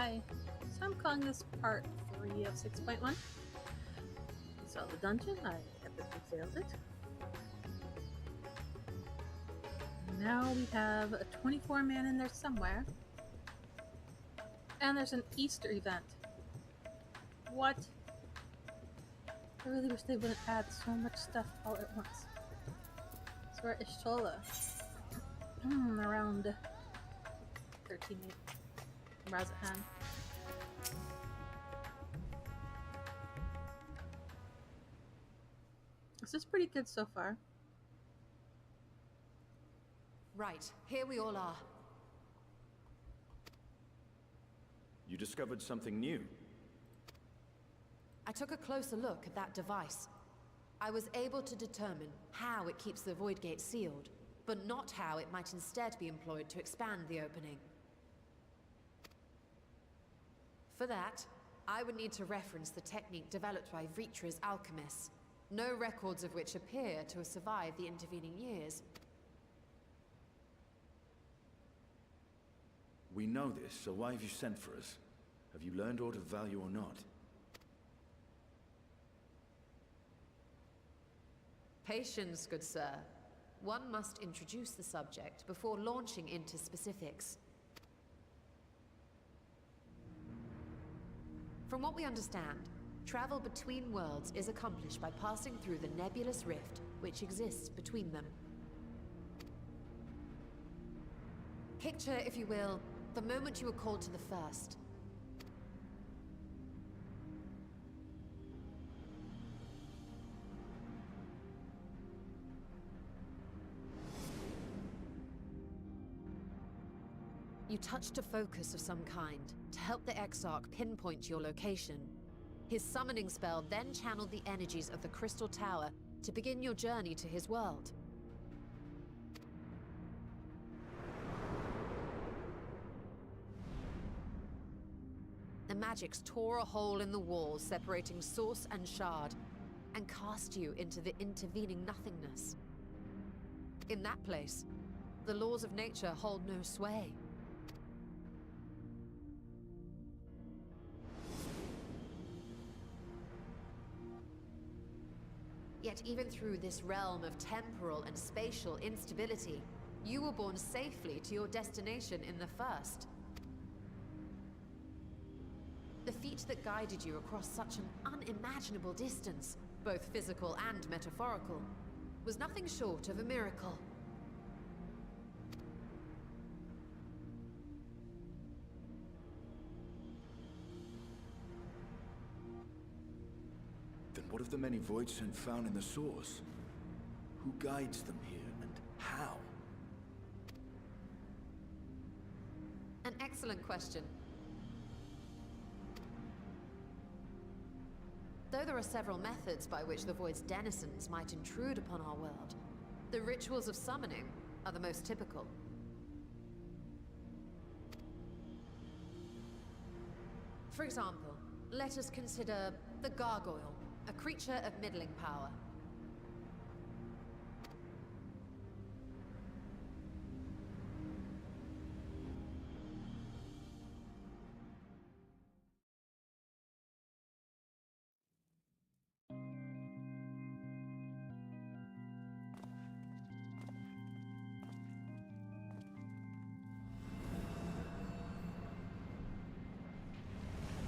Hi, so I'm calling this part 3 of 6.1. We saw the dungeon, I epically failed it. Now we have a 24-man in there somewhere. And there's an Easter event. What? I really wish they wouldn't add so much stuff all at once. So we're at Ishola. Around 13 Razatan. This is pretty good so far. Right, here we all are. You discovered something new. I took a closer look at that device. I was able to determine how it keeps the Void Gate sealed, but not how it might instead be employed to expand the opening. For that, I would need to reference the technique developed by Vritra's alchemists, no records of which appear to have survived the intervening years. We know this, so why have you sent for us? Have you learned aught of value or not? Patience, good sir. One must introduce the subject before launching into specifics. From what we understand, travel between worlds is accomplished by passing through the nebulous rift which exists between them. Picture, if you will, the moment you were called to the first. You touched a focus of some kind to help the Exarch pinpoint your location. His summoning spell then channeled the energies of the Crystal Tower to begin your journey to his world. The magics tore a hole in the wall separating source and shard, and cast you into the intervening nothingness. In that place, the laws of nature hold no sway. Yet even through this realm of temporal and spatial instability, you were borne safely to your destination in the first. The feat that guided you across such an unimaginable distance, both physical and metaphorical, was nothing short of a miracle. Then what of the many voidsent found in the source? Who guides them here, and how? An excellent question. Though there are several methods by which the Void's denizens might intrude upon our world, the rituals of summoning are the most typical. For example, let us consider the Gargoyle, a creature of middling power.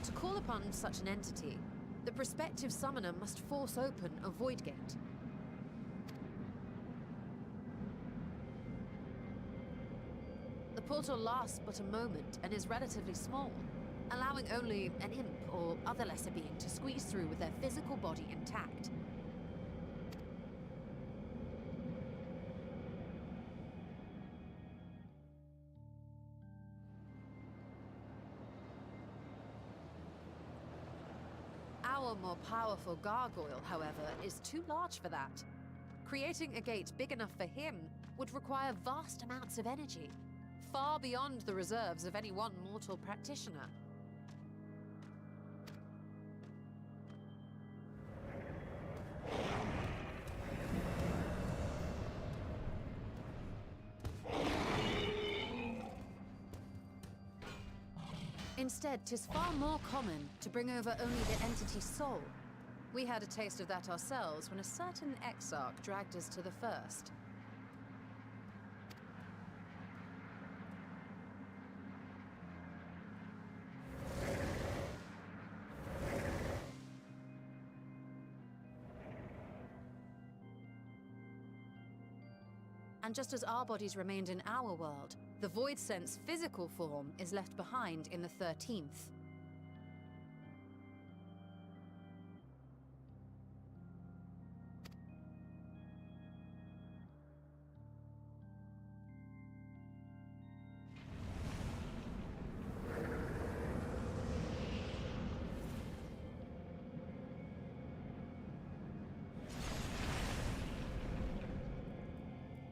To call upon such an entity, the prospective summoner must force open a void gate. The portal lasts but a moment and is relatively small, allowing only an imp or other lesser being to squeeze through with their physical body intact. Our more powerful gargoyle, however, is too large for that. Creating a gate big enough for him would require vast amounts of energy, far beyond the reserves of any one mortal practitioner. Instead, 'tis far more common to bring over only the entity's soul. We had a taste of that ourselves when a certain exarch dragged us to the first. And just as our bodies remained in our world, the Void Sense physical form is left behind in the 13th.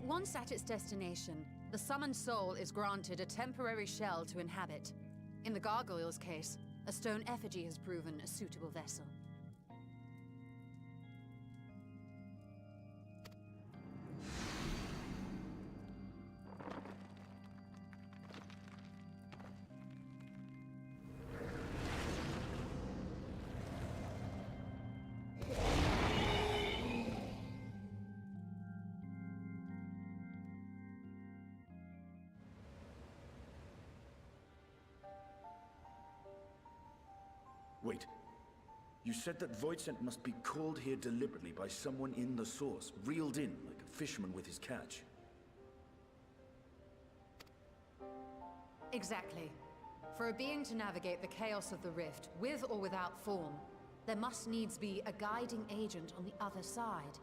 Once at its destination, the summoned soul is granted a temporary shell to inhabit. In the gargoyle's case, a stone effigy has proven a suitable vessel. Wait. You said that Voidsent must be called here deliberately by someone in the source, reeled in like a fisherman with his catch. Exactly. For a being to navigate the chaos of the rift, with or without form, there must needs be a guiding agent on the other side.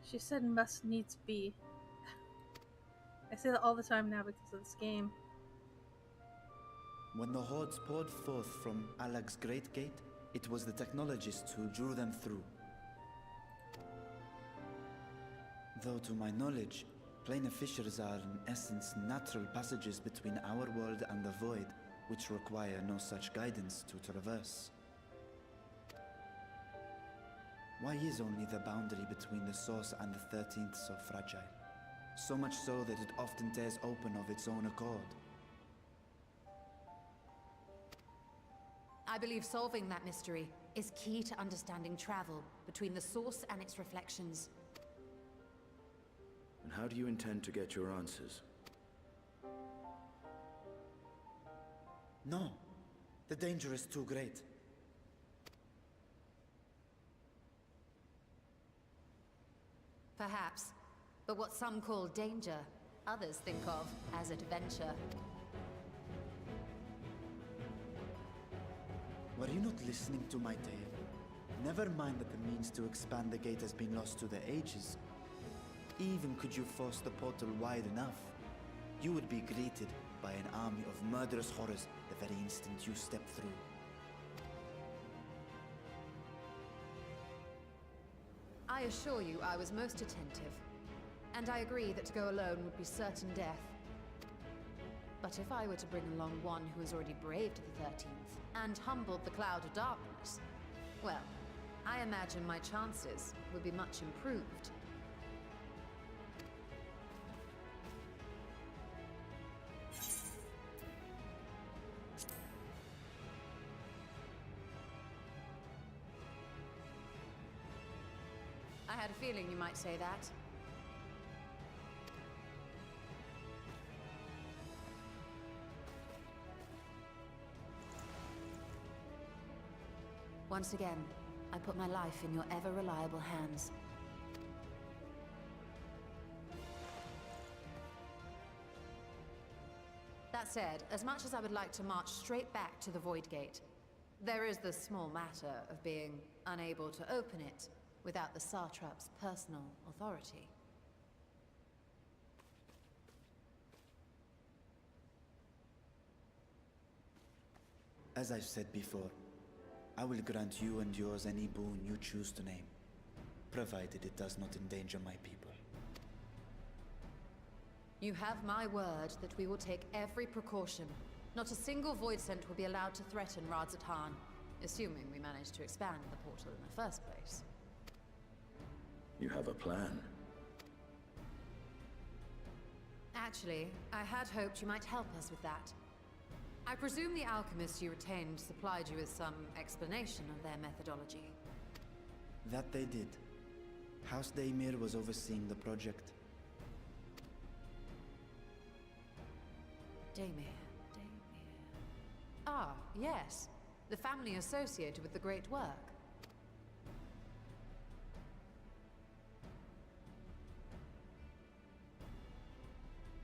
She said must needs be. I say that all the time now because of this game. When the hordes poured forth from Alag's Great Gate, it was the technologists who drew them through. Though to my knowledge, planar fissures are in essence natural passages between our world and the void, which require no such guidance to traverse. Why is only the boundary between the source and the 13th so fragile? So much so that it often tears open of its own accord. I believe solving that mystery is key to understanding travel between the source and its reflections. And how do you intend to get your answers? No. The danger is too great. Perhaps. But what some call danger, others think of as adventure. Were you not listening to my tale? Never mind that the means to expand the gate has been lost to the ages. Even could you force the portal wide enough, you would be greeted by an army of murderous horrors the very instant you step through. I assure you I was most attentive. And I agree that to go alone would be certain death. But if I were to bring along one who has already braved the 13th, and humbled the cloud of darkness, well, I imagine my chances would be much improved. I had a feeling you might say that. Once again, I put my life in your ever-reliable hands. That said, as much as I would like to march straight back to the Void Gate, there is the small matter of being unable to open it without the Satrap's personal authority. As I've said before, I will grant you and yours any boon you choose to name, provided it does not endanger my people. You have my word that we will take every precaution. Not a single Void Scent will be allowed to threaten Radzatan, assuming we manage to expand the portal in the first place. You have a plan. Actually, I had hoped you might help us with that. I presume the alchemists you retained supplied you with some explanation of their methodology. That they did. House Daymir was overseeing the project. Daymir. Ah, yes. The family associated with the great work.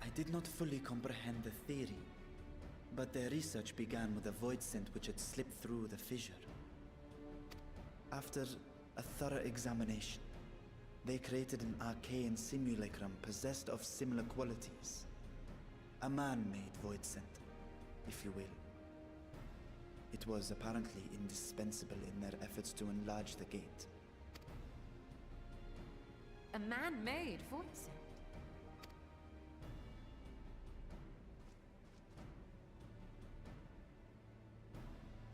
I did not fully comprehend the theory, but their research began with a void scent which had slipped through the fissure. After a thorough examination, they created an arcane simulacrum possessed of similar qualities. A man-made void scent, if you will. It was apparently indispensable in their efforts to enlarge the gate. A man-made void scent?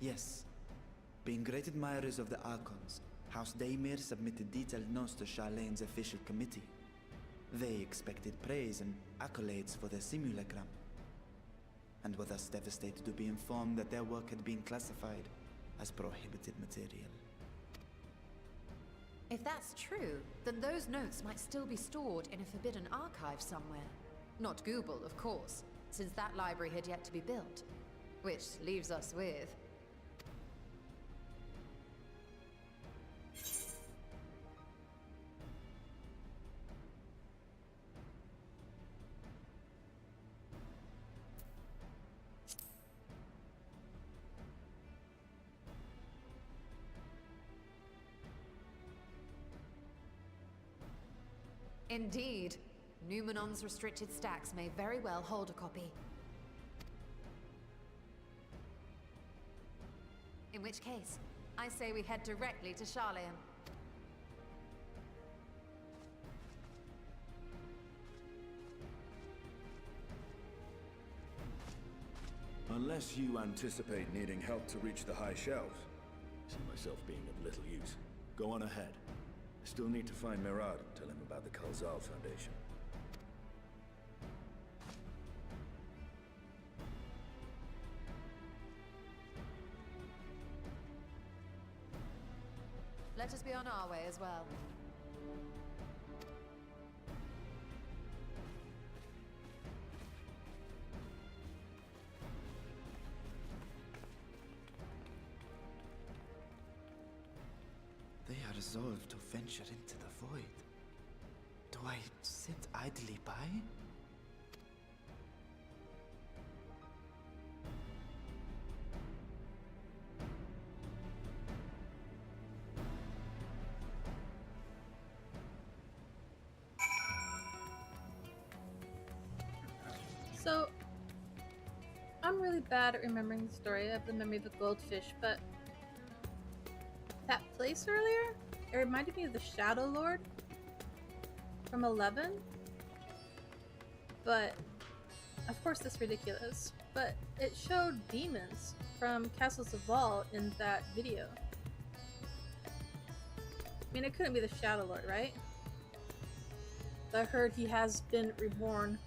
Yes. Being great admirers of the Archons, House Daymir submitted detailed notes to Charlene's official committee. They expected praise and accolades for their simulacrum, and were thus devastated to be informed that their work had been classified as prohibited material. If that's true, then those notes might still be stored in a forbidden archive somewhere. Not Google, of course, since that library had yet to be built. Which leaves us with... Indeed. Numenon's restricted stacks may very well hold a copy. In which case, I say we head directly to Charlene. Unless you anticipate needing help to reach the high shelves. I see myself being of little use. Go on ahead. I still need to find Mirad and tell him about the Khalzal Foundation. Let us be on our way as well. They are resolved to venture into the void. Do I sit idly by? So, I'm really bad at remembering the story of the memory of the goldfish, but that place earlier, it reminded me of the Shadow Lord from 11. But, of course that's ridiculous, but it showed demons from Castles of Vaal in that video. I mean, it couldn't be the Shadow Lord, right? I heard he has been reborn.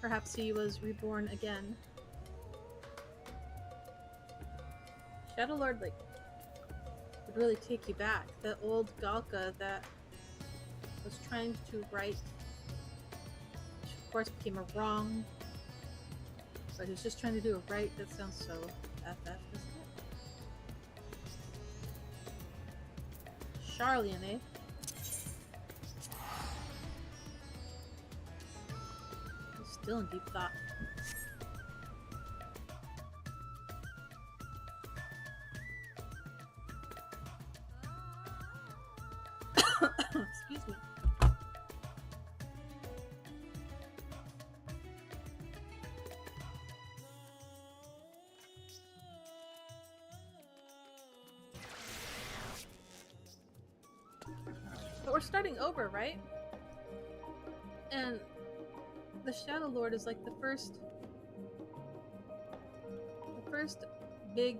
Perhaps he was reborn again. Shadow Lord, like, would really take you back. The old Galka that was trying to right, which of course became a wrong, but he was just trying to do a right. That sounds so FF, doesn't it? Charlene, eh? Still in deep thought. Excuse me. But we're starting over, right? And the Shadow Lord is like the first big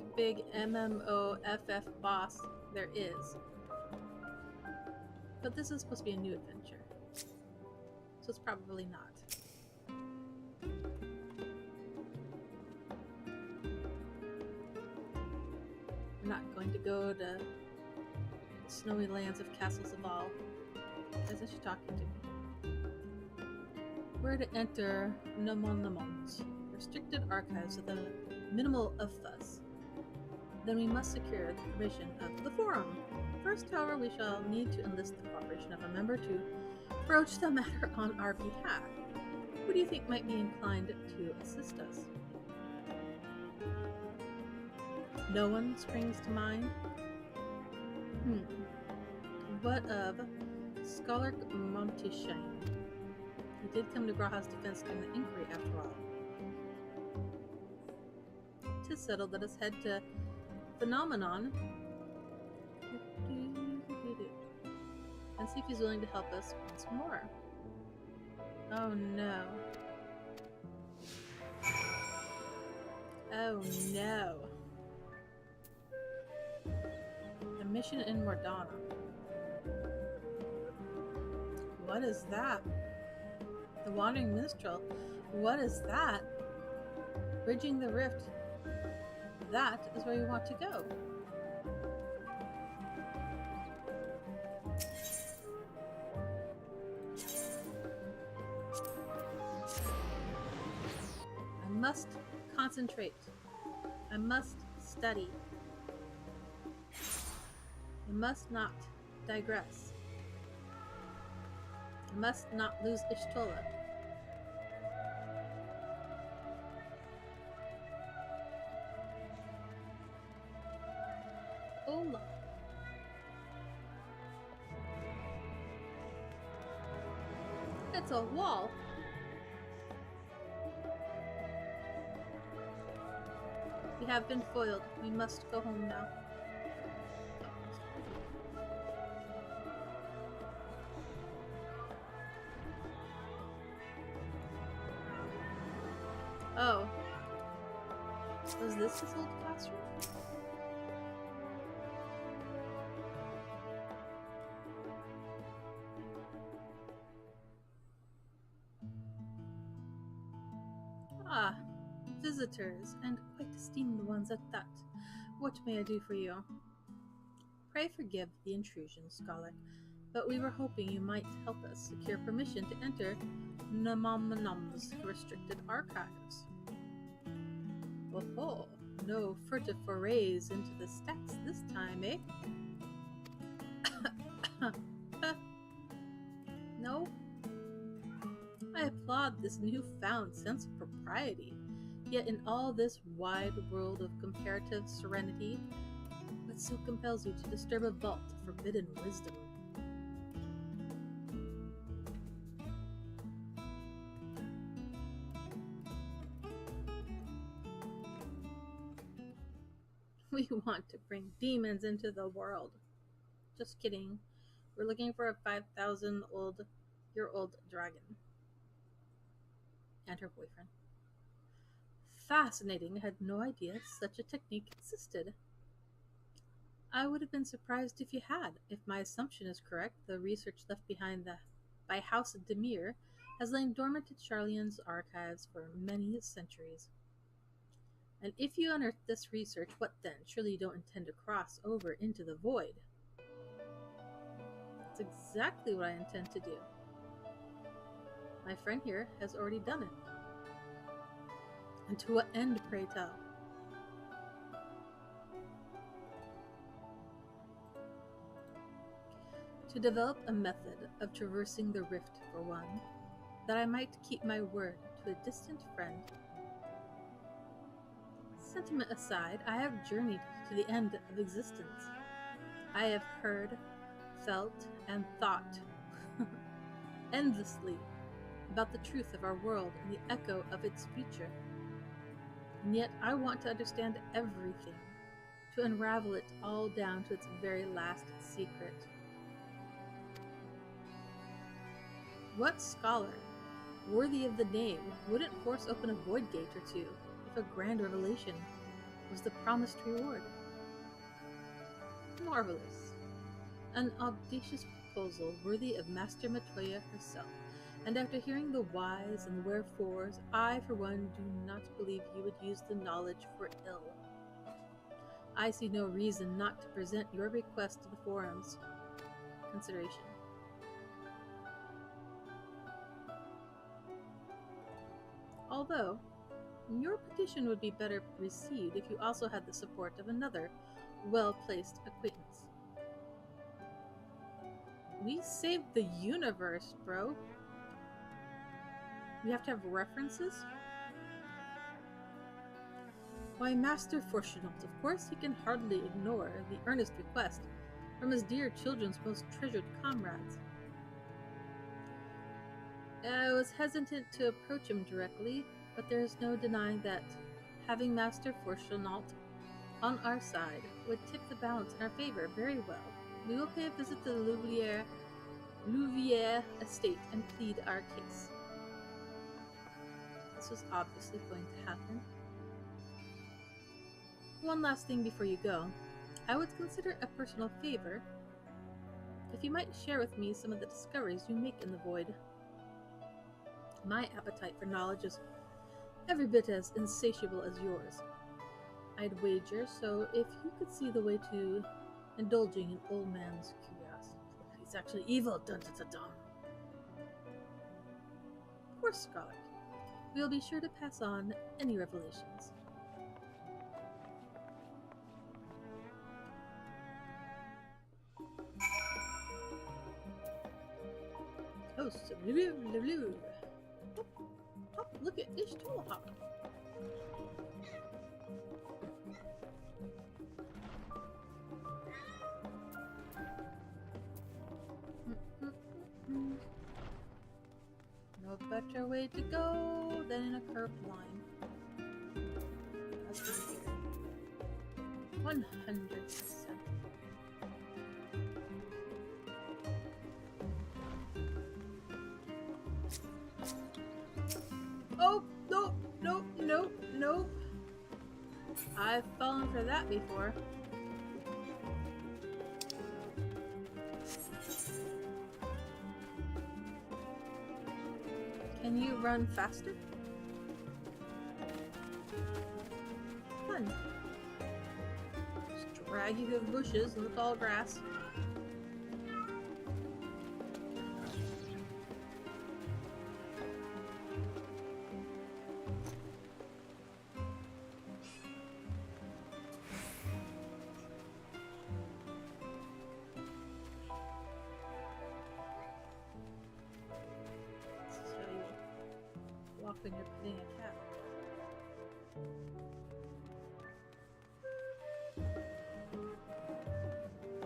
MMO FF boss there is. But this is supposed to be a new adventure. so it's probably not. I'm not going to go to the snowy lands of Castles of All. Isn't she talking to me? Where to enter Namon's restricted archives with a minimal of fuss. Then we must secure the permission of the forum. First, however, we shall need to enlist the cooperation of a member to broach the matter on our behalf. Who do you think might be inclined to assist us? No one springs to mind? What of Scholar Montishain? He did come to Graha's defense during the inquiry, after all. 'Tis settled. Let us head to Phenomenon and see if he's willing to help us once more. Oh no. Oh no. A mission in Mordana. What is that? The Wandering Minstrel. What is that? Bridging the Rift. That is where you want to go. I must concentrate. I must study. I must not digress. I must not lose Ishtola. Ola. It's a wall. We have been foiled. We must go home now. Oh. Was this his old classroom? Ah, visitors, and quite esteemed ones at that. What may I do for you? Pray forgive the intrusion, Scholar, but we were hoping you might help us secure permission to enter Namamanam's restricted archives. Oh, no furtive forays into the stacks this time, eh? No? I applaud this newfound sense of propriety, yet in all this wide world of comparative serenity, what so compels you to disturb a vault of forbidden wisdom? We want to bring demons into the world. Just kidding. We're looking for a 5,000-year-old dragon. And her boyfriend. Fascinating. I had no idea such a technique existed. I would have been surprised if you had. If my assumption is correct, the research left behind by House Demir has lain dormant in Charleon's archives for many centuries. And if you unearth this research, what then? Surely you don't intend to cross over into the void. That's exactly what I intend to do. My friend here has already done it. And to what end, pray tell? To develop a method of traversing the rift, for one, that I might keep my word to a distant friend. Sentiment aside, I have journeyed to the end of existence. I have heard, felt, and thought endlessly about the truth of our world and the echo of its future. And yet I want to understand everything, to unravel it all down to its very last secret. What scholar, worthy of the name, wouldn't force open a void gate or two if a grand revelation was the promised reward? Marvelous. An audacious proposal worthy of Master Matoya herself. And after hearing the whys and wherefores, I, for one, do not believe you would use the knowledge for ill. I see no reason not to present your request to the forum's consideration. Although, your petition would be better received if you also had the support of another well-placed acquaintance. We saved the universe, bro. We have to have references? Why, Master Fortunate, of course he can hardly ignore the earnest request from his dear children's most treasured comrades. I was hesitant to approach him directly, but there is no denying that having Master Fortunat on our side would tip the balance in our favor very well. We will pay a visit to the Louvière estate and plead our case. This was obviously going to happen. One last thing before you go. I would consider a personal favor if you might share with me some of the discoveries you make in the void. My appetite for knowledge is every bit as insatiable as yours. I'd wager, so if you could see the way to indulging an old man's curiosity. He's actually evil, dun dun dun dun. Poor scholar. We'll be sure to pass on any revelations. Oh, so blue. Hop, look at this tool hop. No better way to go than in a curved line. That's what I hear. 100%. Oh, no. I've fallen for that before. Can you run faster? Fun. Just drag you through the bushes and the tall grass. When you're petting a cat.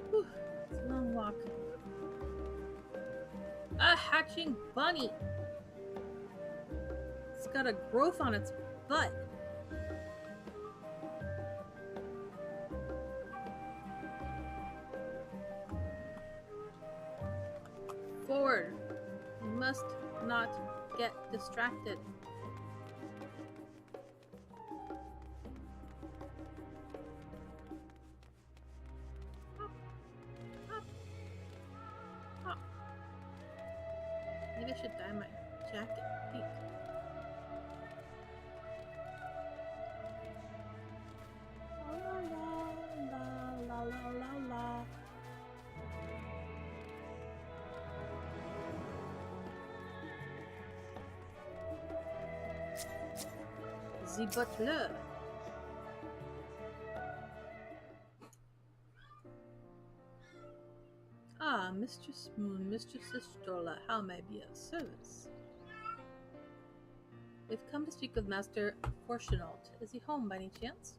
Whew, it's a long walk. A hatching bunny! It's got a growth on its butt. Forward. You must not get distracted. Maybe I should dye my jacket pink. La la la la la. The butler. Ah, Mistress Moon, Mistress Istrola, how may I be of service? We've come to speak with Master Fortunat. Is he home by any chance?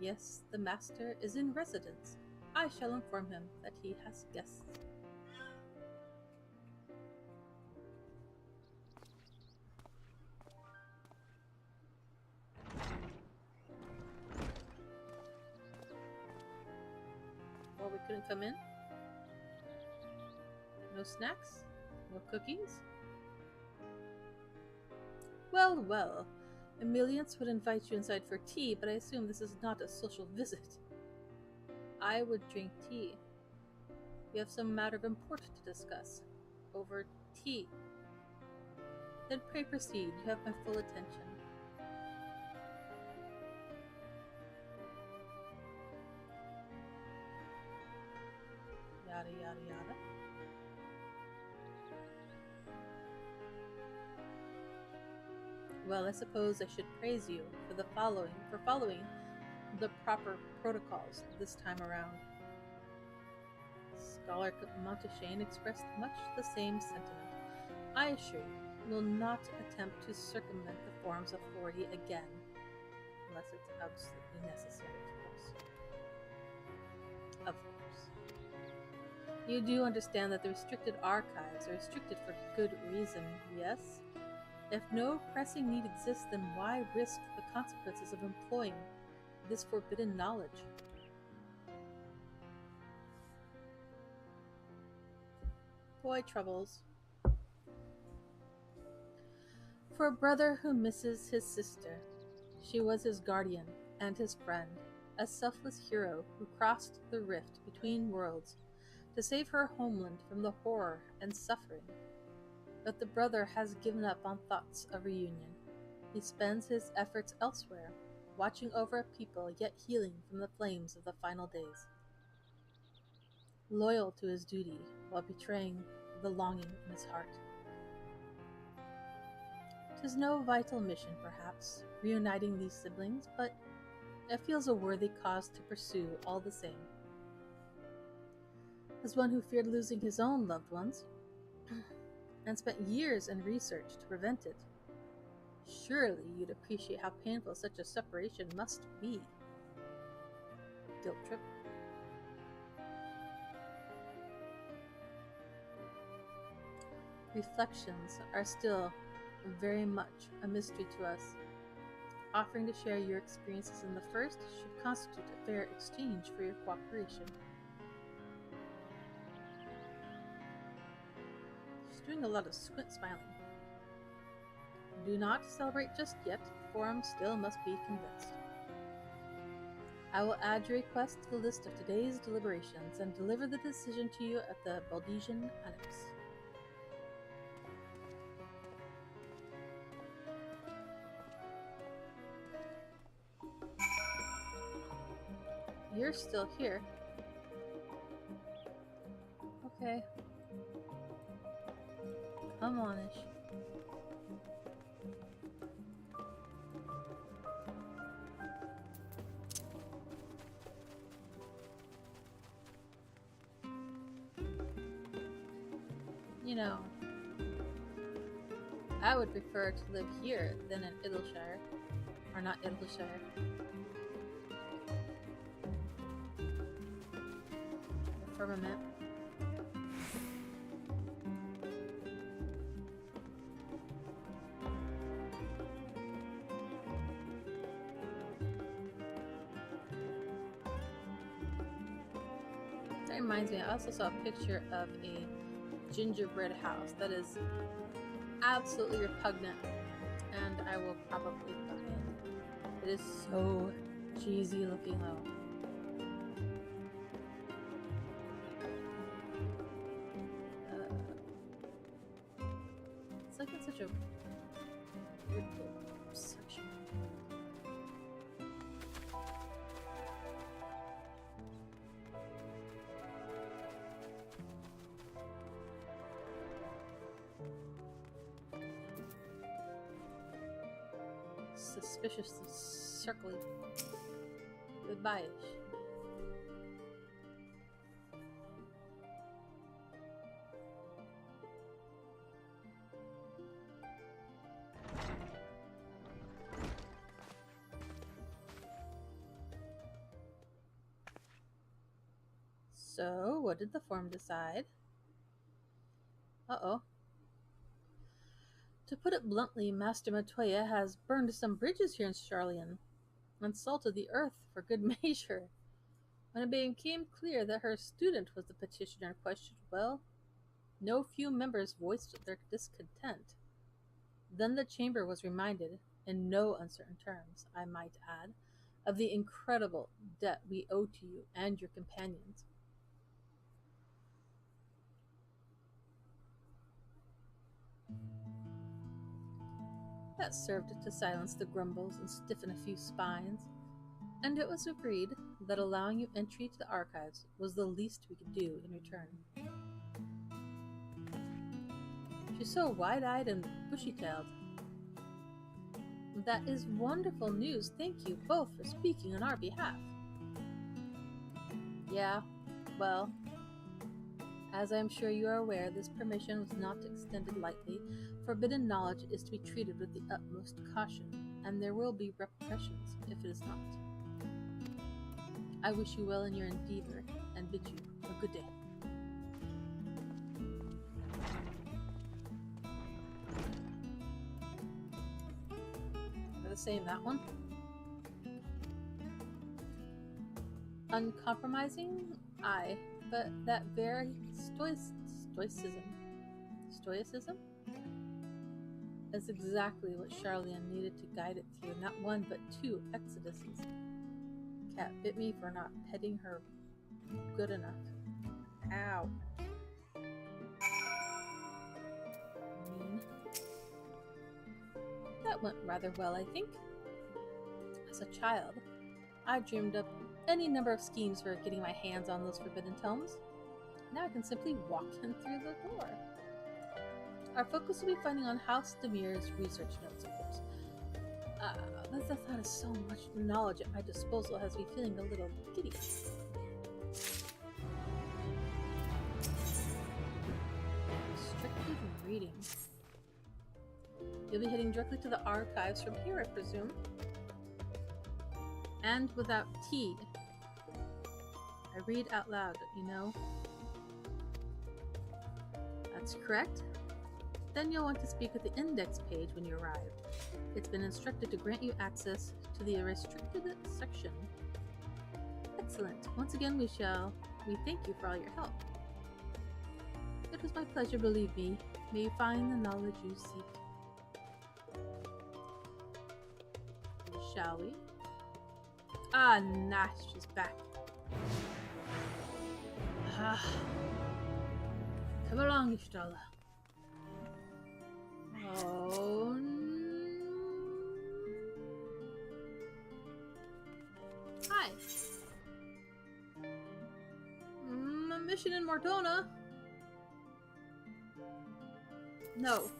Yes, the Master is in residence. I shall inform him that he has guests. Well, we couldn't come in? No snacks? No cookies? Well, well. Emilience would invite you inside for tea, but I assume this is not a social visit. I would drink tea. We have some matter of importance to discuss. over tea. Then pray proceed. You have my full attention. Yada yada yada. Well, I suppose I should praise you for following the proper protocols this time around. Scholar Montaigne expressed much the same sentiment. I assure you, will not attempt to circumvent the form's authority again, unless it's absolutely necessary, of course. You do understand that the restricted archives are restricted for good reason, yes? If no pressing need exists, then why risk the consequences of employing this forbidden knowledge? Boy troubles. For a brother who misses his sister, she was his guardian and his friend, a selfless hero who crossed the rift between worlds to save her homeland from the horror and suffering. But the brother has given up on thoughts of reunion. He spends his efforts elsewhere, watching over a people yet healing from the flames of the final days. Loyal to his duty while betraying the longing in his heart. 'Tis no vital mission, perhaps, reuniting these siblings, but it feels a worthy cause to pursue all the same. As one who feared losing his own loved ones, and spent years in research to prevent it, surely you'd appreciate how painful such a separation must be. Guilt trip. Reflections are still very much a mystery to us. Offering to share your experiences in the first should constitute a fair exchange for your cooperation. She's doing a lot of squint smiling. Do not celebrate just yet. The forum still must be convinced. I will add your request to the list of today's deliberations and deliver the decision to you at the Baldesian Annex. You're still here. Okay. Come on-ish. You know, I would prefer to live here than in Idleshire. Or not Idleshire. The firmament. That reminds me, I also saw a picture of a gingerbread house that is absolutely repugnant, and I will probably buy it. It is so cheesy looking though. It's like in such a weird section. Suspiciously circly. Goodbye-ish. So, what did the forum decide? Uh-oh. To put it bluntly, Master Matoya has burned some bridges here in Charlian, and salted the earth for good measure. When it became clear that her student was the petitioner in question, well, no few members voiced their discontent. Then the chamber was reminded, in no uncertain terms, I might add, of the incredible debt we owe to you and your companions. That served to silence the grumbles and stiffen a few spines, and it was agreed that allowing you entry to the archives was the least we could do in return. She's so wide-eyed and bushy-tailed. That is wonderful news. Thank you both for speaking on our behalf. Yeah, well, as I am sure you are aware, this permission was not extended lightly. Forbidden knowledge is to be treated with the utmost caution, and there will be repercussions if it is not. I wish you well in your endeavor, and bid you a good day. Are they saying that one? Uncompromising? Aye, but that very stoicism is exactly what Charlene needed to guide it through not one but two exoduses. Cat bit me for not petting her good enough. Ow. Mean. That went rather well, I think. As a child, I dreamed up any number of schemes for getting my hands on those forbidden tomes. Now I can simply walk in through the door. Our focus will be finding on House Demir's research notes, of course. The thought of so much knowledge at my disposal has me feeling a little giddy. Restricted reading. You'll be heading directly to the archives from here, I presume. And without tea. I read out loud, you know. That's correct. Then you'll want to speak with the index page when you arrive. It's been instructed to grant you access to the restricted section. Excellent. Once again, we thank you for all your help. It was my pleasure, believe me. May you find the knowledge you seek. Shall we? Ah, nice. She's back. Come along, Ishtala. Oh, hi. A mission in Mordona? No.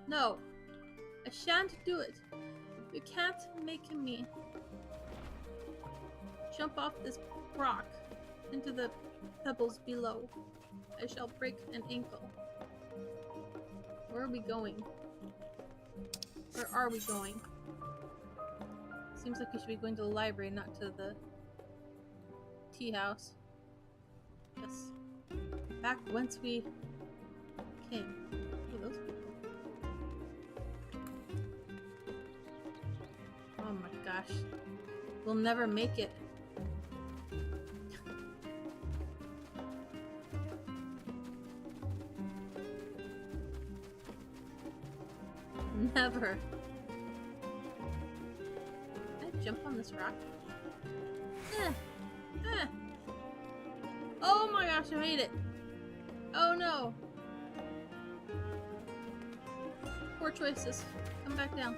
No. I shan't do it. You can't make me jump off this rock into the pebbles below. I shall break an ankle. Where are we going? Where are we going? Seems like we should be going to the library, not to the tea house. Yes. Back whence we came. Who are those people? Oh my gosh. We'll never make it. Never. Can I jump on this rock? Oh my gosh, I made it. Oh no. Poor choices. Come back down.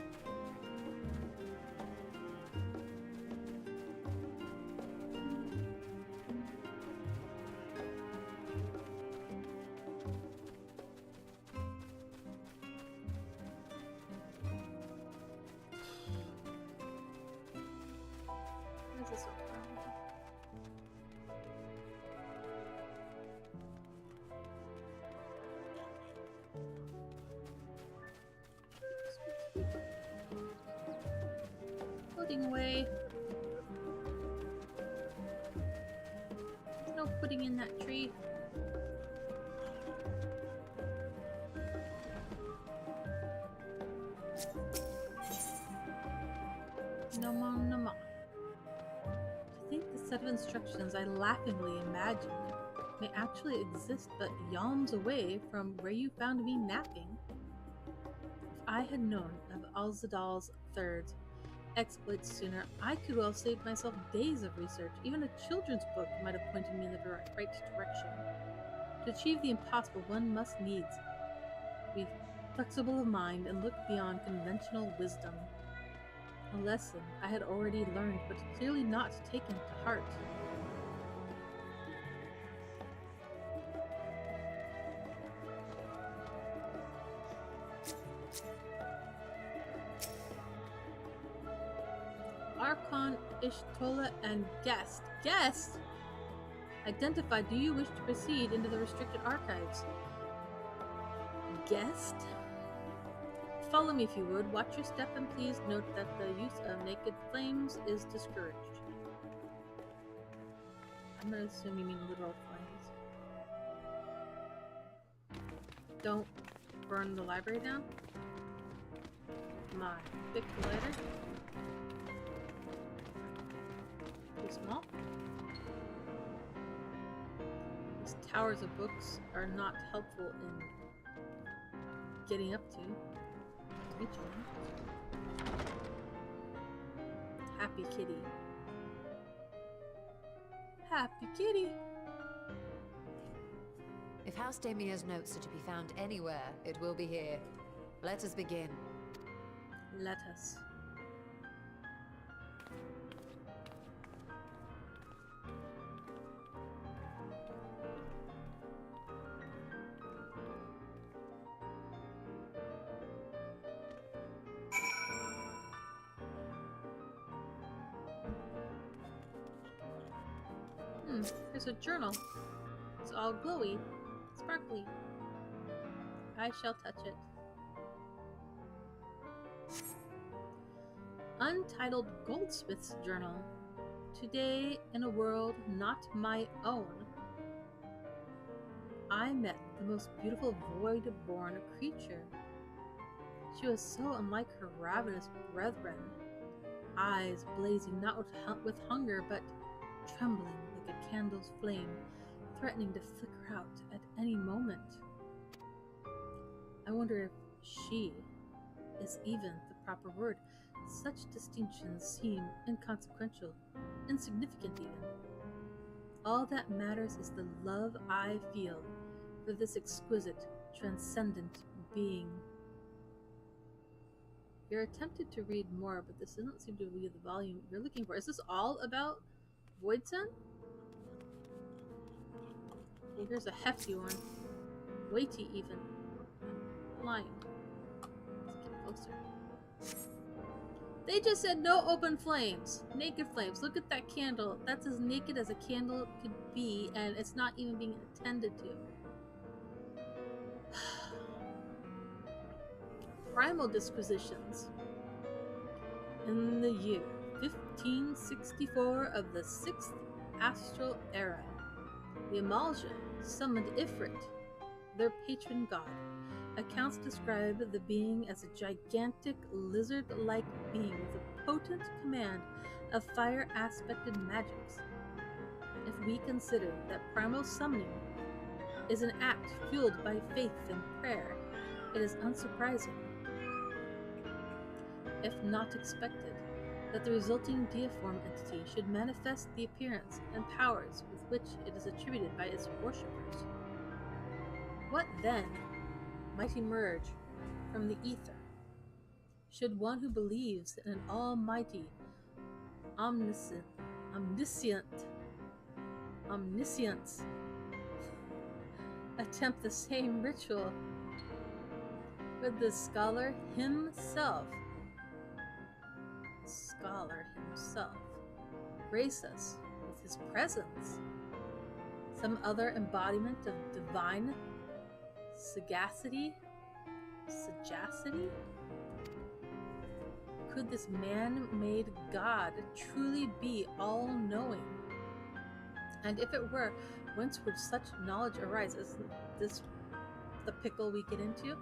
Floating away. There's no pudding in that tree. No more, no more. To think the set of instructions I laughingly imagined may actually exist but yalms away from where you found me napping. If I had known of Alzadal's Third's exploits sooner, I could well save myself days of research. Even a children's book might have pointed me in the right direction. To achieve the impossible, one must needs be flexible of mind and look beyond conventional wisdom. A lesson I had already learned, but clearly not taken to heart. Archon, Ishtola, and Guest. Guest? Identify. Do you wish to proceed into the restricted archives? Guest? Follow me if you would. Watch your step and please note that the use of naked flames is discouraged. I'm gonna assume you mean literal flames. Don't burn the library down. My pick the lighter. Too small. These towers of books are not helpful in getting up to. Happy kitty. Happy kitty. If House Damia's notes are to be found anywhere, it will be here. Let us begin. Let us. There's a journal. It's all glowy, sparkly. I shall touch it. Untitled Goldsmith's Journal. Today, in a world not my own, I met the most beautiful void-born creature. She was so unlike her ravenous brethren, eyes blazing not with hunger, but trembling like a candle's flame, threatening to flicker out at any moment. I wonder if she is even the proper word. Such distinctions seem inconsequential, insignificant even. All that matters is the love I feel for this exquisite, transcendent being. You're tempted to read more, but this doesn't seem to be the volume you're looking for. Is this all about Voidsun? Okay, here's a hefty one. Weighty even. Flying. Let's get closer. They just said no open flames. Naked flames. Look at that candle. That's as naked as a candle could be, and it's not even being attended to. Primal disquisitions. In the year 1564 of the 6th astral era, the Amalja summoned Ifrit, their patron god. Accounts describe the being as a gigantic lizard-like being with a potent command of fire-aspected magics. If we consider that primal summoning is an act fueled by faith and prayer, it is unsurprising, if not expected, that the resulting deiform entity should manifest the appearance and powers with which it is attributed by its worshippers. What then might emerge from the ether, should one who believes in an almighty, omniscience attempt the same ritual? Would the scholar himself grace us with his presence? Some other embodiment of divine sagacity? Could this man-made god truly be all-knowing? And if it were, whence would such knowledge arise? Is this the pickle we get into?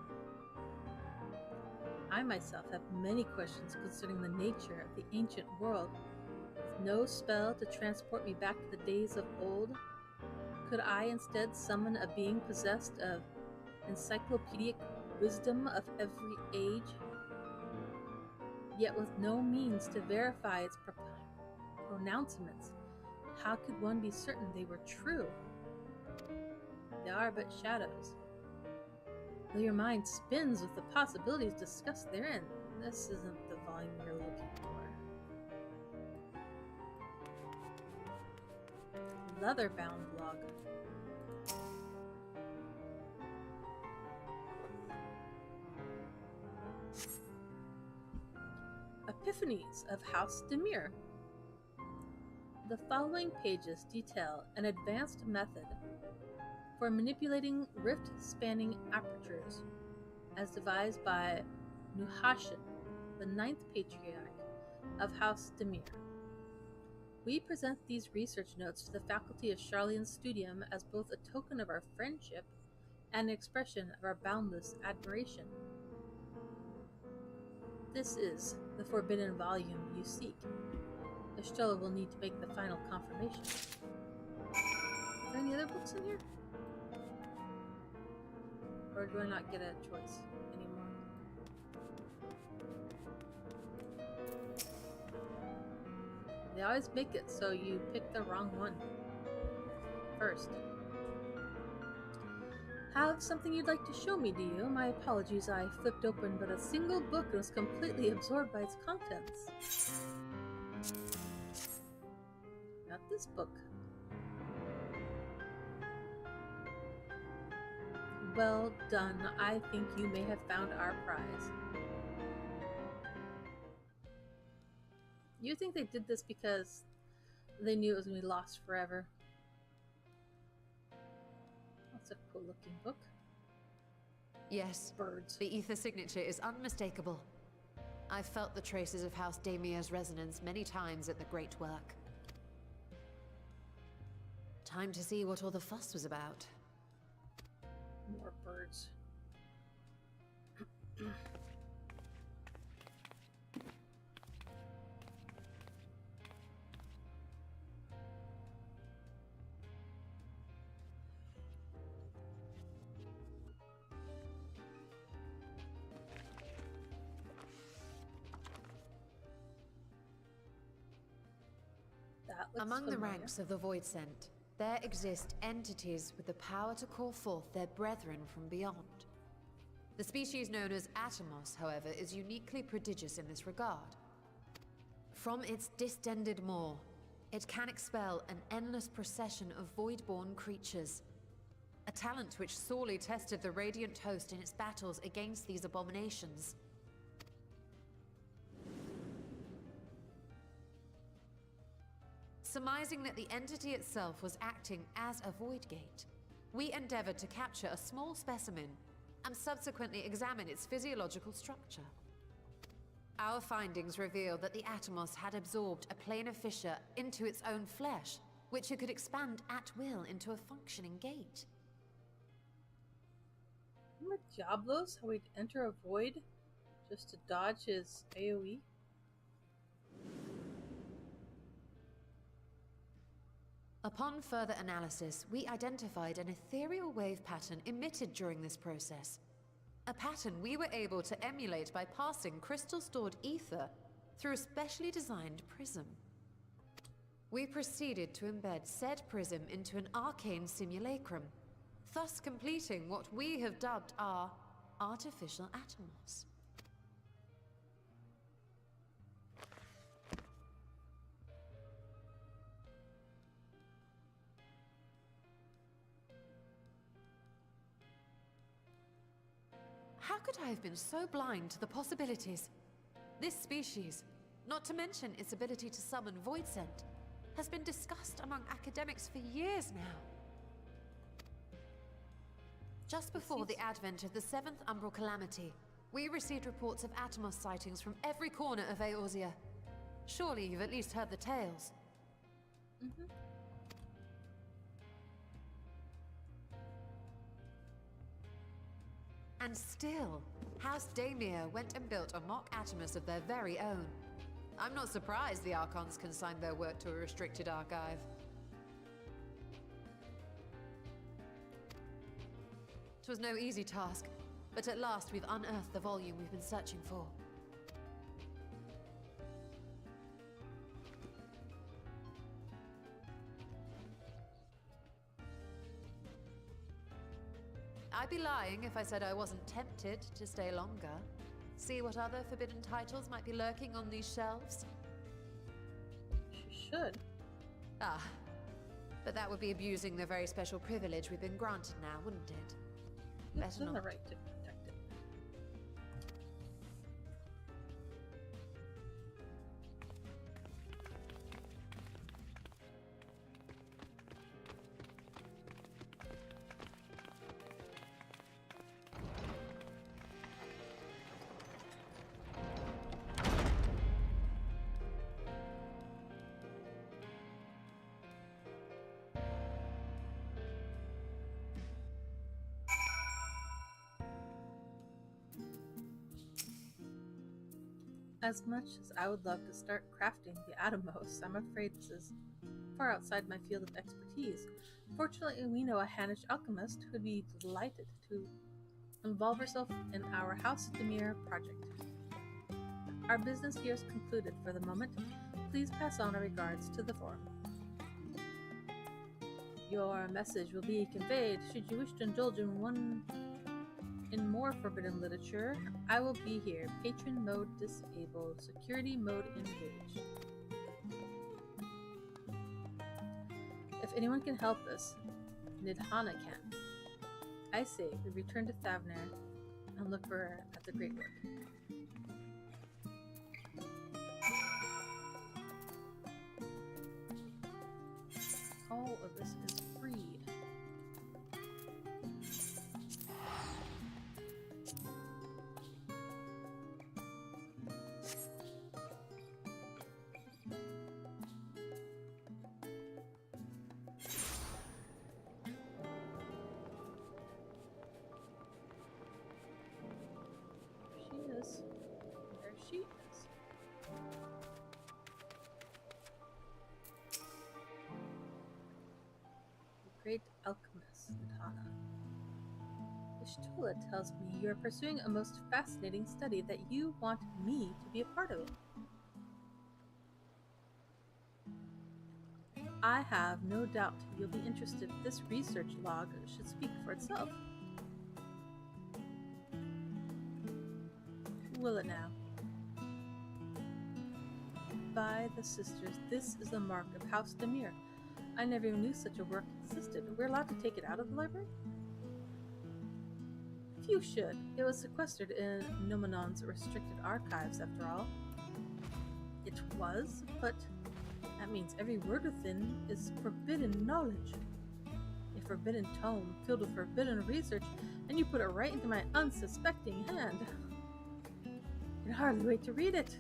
I myself have many questions concerning the nature of the ancient world. With no spell to transport me back to the days of old, could I instead summon a being possessed of encyclopedic wisdom of every age, yet with no means to verify its pronouncements? How could one be certain they were true? They are but shadows. Though your mind spins with the possibilities discussed therein, this isn't the volume you're looking for. Leather-bound log. Epiphanies of House Demir. The following pages detail an advanced method for manipulating rift-spanning apertures, as devised by Nuhashin, the ninth patriarch of House Demir. We present these research notes to the faculty of Charlene's Studium as both a token of our friendship and an expression of our boundless admiration. This is the forbidden volume you seek. Estella will need to make the final confirmation. Are there any other books in here? Or do I not get a choice anymore? They always make it so you pick the wrong one first. Have something you'd like to show me, do you? My apologies, I flipped open but a single book and was completely absorbed by its contents. Not this book. Well done. I think you may have found our prize. You think they did this because they knew it was going to be lost forever? That's a cool looking book. Yes. Birds. The ether signature is unmistakable. I've felt the traces of House Damir's resonance many times at the Great Work. Time to see what all the fuss was about. More birds. Among the ranks of the Void Sent, there exist entities with the power to call forth their brethren from beyond. The species known as Atomos, however, is uniquely prodigious in this regard. From its distended maw, it can expel an endless procession of void-born creatures, a talent which sorely tested the Radiant Host in its battles against these abominations. Surmising that the entity itself was acting as a void gate, we endeavored to capture a small specimen and subsequently examine its physiological structure. Our findings revealed that the Atomos had absorbed a planar fissure into its own flesh, which it could expand at will into a functioning gate. Remember Diablos? How he'd enter a void just to dodge his AoE? Upon further analysis, we identified an ethereal wave pattern emitted during this process. A pattern we were able to emulate by passing crystal-stored ether through a specially designed prism. We proceeded to embed said prism into an arcane simulacrum, thus completing what we have dubbed our artificial Atomos. How could I have been so blind to the possibilities? This species, not to mention its ability to summon Void Scent, has been discussed among academics for years now. Just before the advent of the 7th Umbral Calamity, we received reports of Atomos sightings from every corner of Eorzea. Surely you've at least heard the tales. Mm-hmm. And still, House Damir went and built a mock Atomos of their very own. I'm not surprised the Archons consigned their work to a restricted archive. It was no easy task, but at last we've unearthed the volume we've been searching for. I'd be lying if I said I wasn't tempted to stay longer. See what other forbidden titles might be lurking on these shelves? She should. Ah, but that would be abusing the very special privilege we've been granted now, wouldn't it? It's Better in the not. right to protect it. As much as I would love to start crafting the Atomos, I'm afraid this is far outside my field of expertise. Fortunately, we know a Hanish alchemist who would be delighted to involve herself in our House Demir project. Our business here is concluded for the moment. Please pass on our regards to the forum. Your message will be conveyed should you wish to indulge in more forbidden literature. I will be here. Patron mode disabled. Security mode engaged. If anyone can help us, Nidhana can. I say we return to Thavner and look for her at the great work. All of this is freed. There she is. The great alchemist, Nidhana. Ishtula tells me you are pursuing a most fascinating study, that you want me to be a part of it. I have no doubt you'll be interested. This research log should speak for itself. Will it now? By the sisters, this is the mark of House Demir. I never even knew such a work existed. We're allowed to take it out of the library? Few should. It was sequestered in Nomenon's restricted archives, after all. It was, but that means every word within is forbidden knowledge. A forbidden tome filled with forbidden research, and you put it right into my unsuspecting hand. I can hardly wait to read it.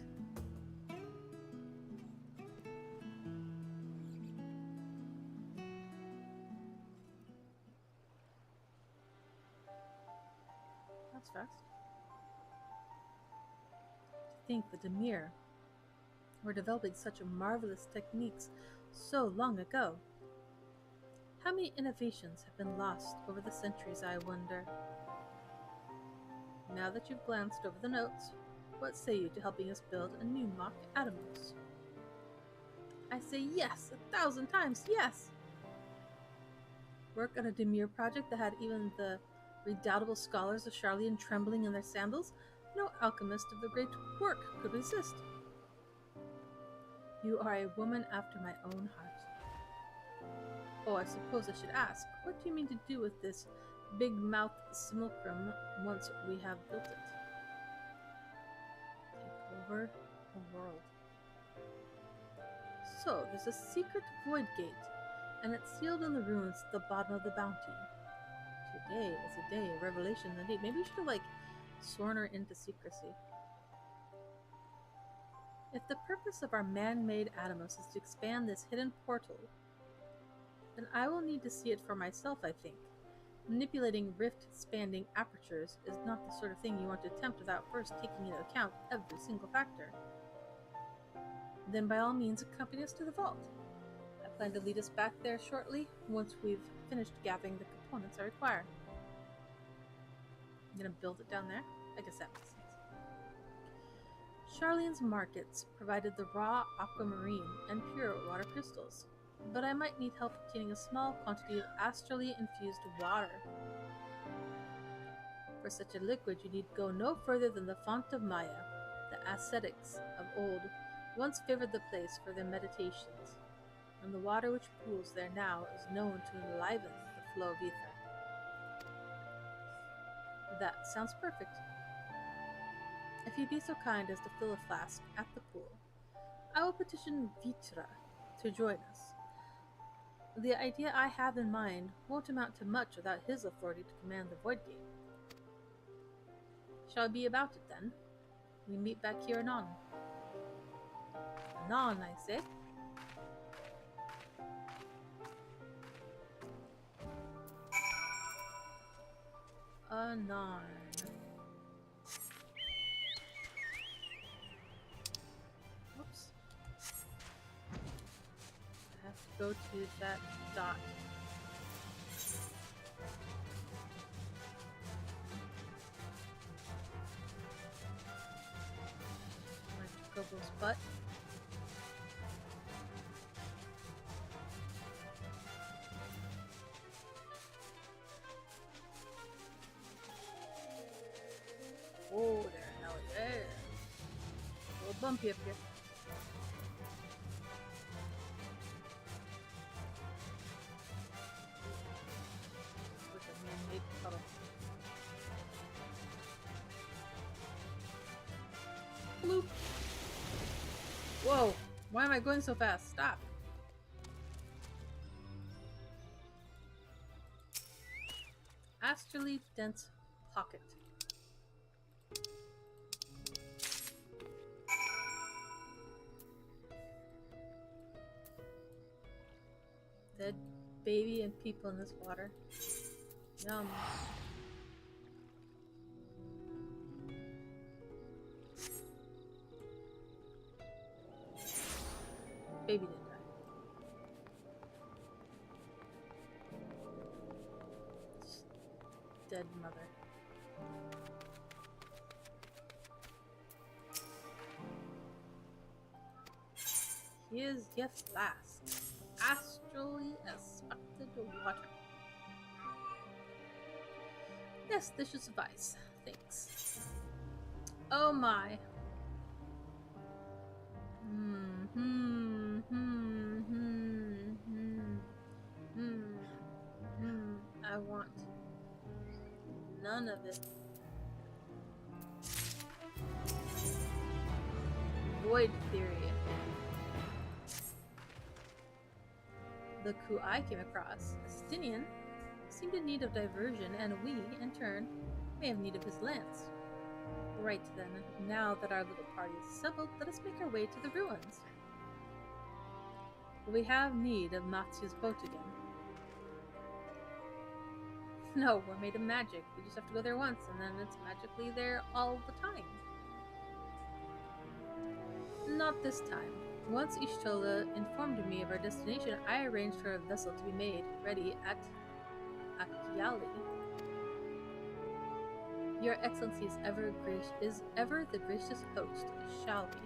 That's fast. To think that Demir were developing such marvelous techniques so long ago. How many innovations have been lost over the centuries, I wonder? Now that you've glanced over the notes, what say you to helping us build a new mock Atomos? I say yes, 1,000 times yes! Work on a Demir project that had even the redoubtable scholars of Charlian trembling in their sandals? No alchemist of the great work could resist. You are a woman after my own heart. Oh, I suppose I should ask, what do you mean to do with this big-mouthed simulacrum once we have built it? Take over the world. So, there's a secret void gate, and it's sealed in the ruins at the bottom of the bounty. Today is a day of revelation indeed. Maybe you should have, sworn her into secrecy. If the purpose of our man-made Atomos is to expand this hidden portal, then I will need to see it for myself, I think. Manipulating rift-spanning apertures is not the sort of thing you want to attempt without first taking into account every single factor. Then by all means accompany us to the vault. I plan to lead us back there shortly, once we've finished gathering the components I require. I'm gonna build it down there? I guess that makes sense. Charlian's markets provided the raw aquamarine and pure water crystals, but I might need help obtaining a small quantity of astrally infused water. For such a liquid, you need go no further than the font of Maya. The ascetics of old once favored the place for their meditations, and the water which pools there now is known to enliven the flow of ether. That sounds perfect. If you'd be so kind as to fill a flask at the pool, I will petition Vitra to join us. The idea I have in mind won't amount to much without his authority to command the Void Gate. Shall I be about it then? We meet back here anon. Anon, I say. Anon. Oops. I have to go to that dot. Gobo's butt. Oh, there, hell yeah. A little bumpy up here. With a man-made puddle. Bloop. Whoa, why am I going so fast? Stop. Astrally dense pocket. Dead baby and people in this water. Yum. Baby didn't die. Dead mother. Here's your flask. Astrally aspected water. Yes, this should suffice. Thanks. Oh my. I want none of it. Void theory. The coup I came across, Astinian, seemed in need of diversion, and we, in turn, may have need of his lance. Right then, now that our little party is assembled, let us make our way to the ruins. Will we have need of Matsu's boat again? No, we're made of magic. We just have to go there once, and then it's magically there all the time. Not this time. Once Ishtola informed me of our destination, I arranged for a vessel to be made ready at Akiali. Your Excellency is ever the gracious host. Shall we?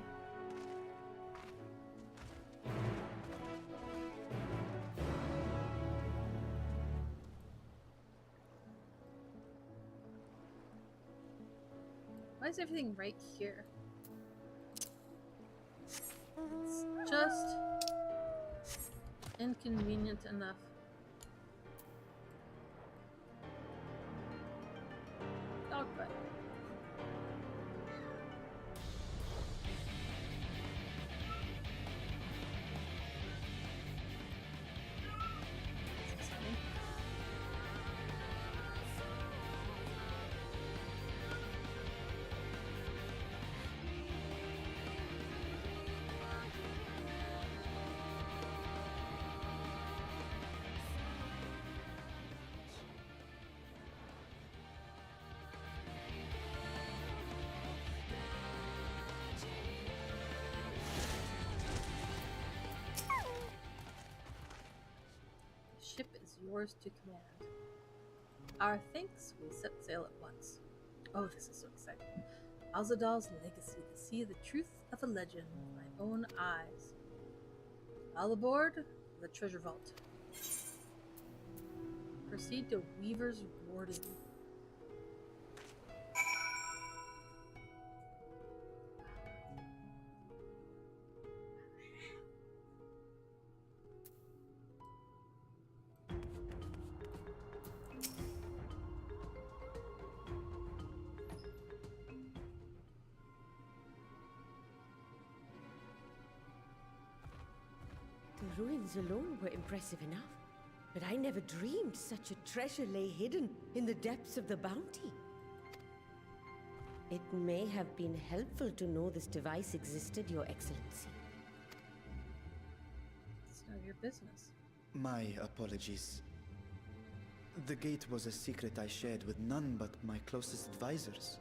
Why is everything right here? It's just inconvenient enough. Dog butt. That's exciting. Ship is yours to command. Our thanks, we set sail at once. Oh, this is so exciting. Alzadal's legacy, to see the truth of a legend with my own eyes. All aboard the treasure vault. Proceed to Weaver's Warden. ruins alone were impressive enough. But I never dreamed such a treasure lay hidden in the depths of the bounty. It may have been helpful to know this device existed, Your Excellency. It's none of your business. My apologies. The gate was a secret I shared with none but my closest advisors.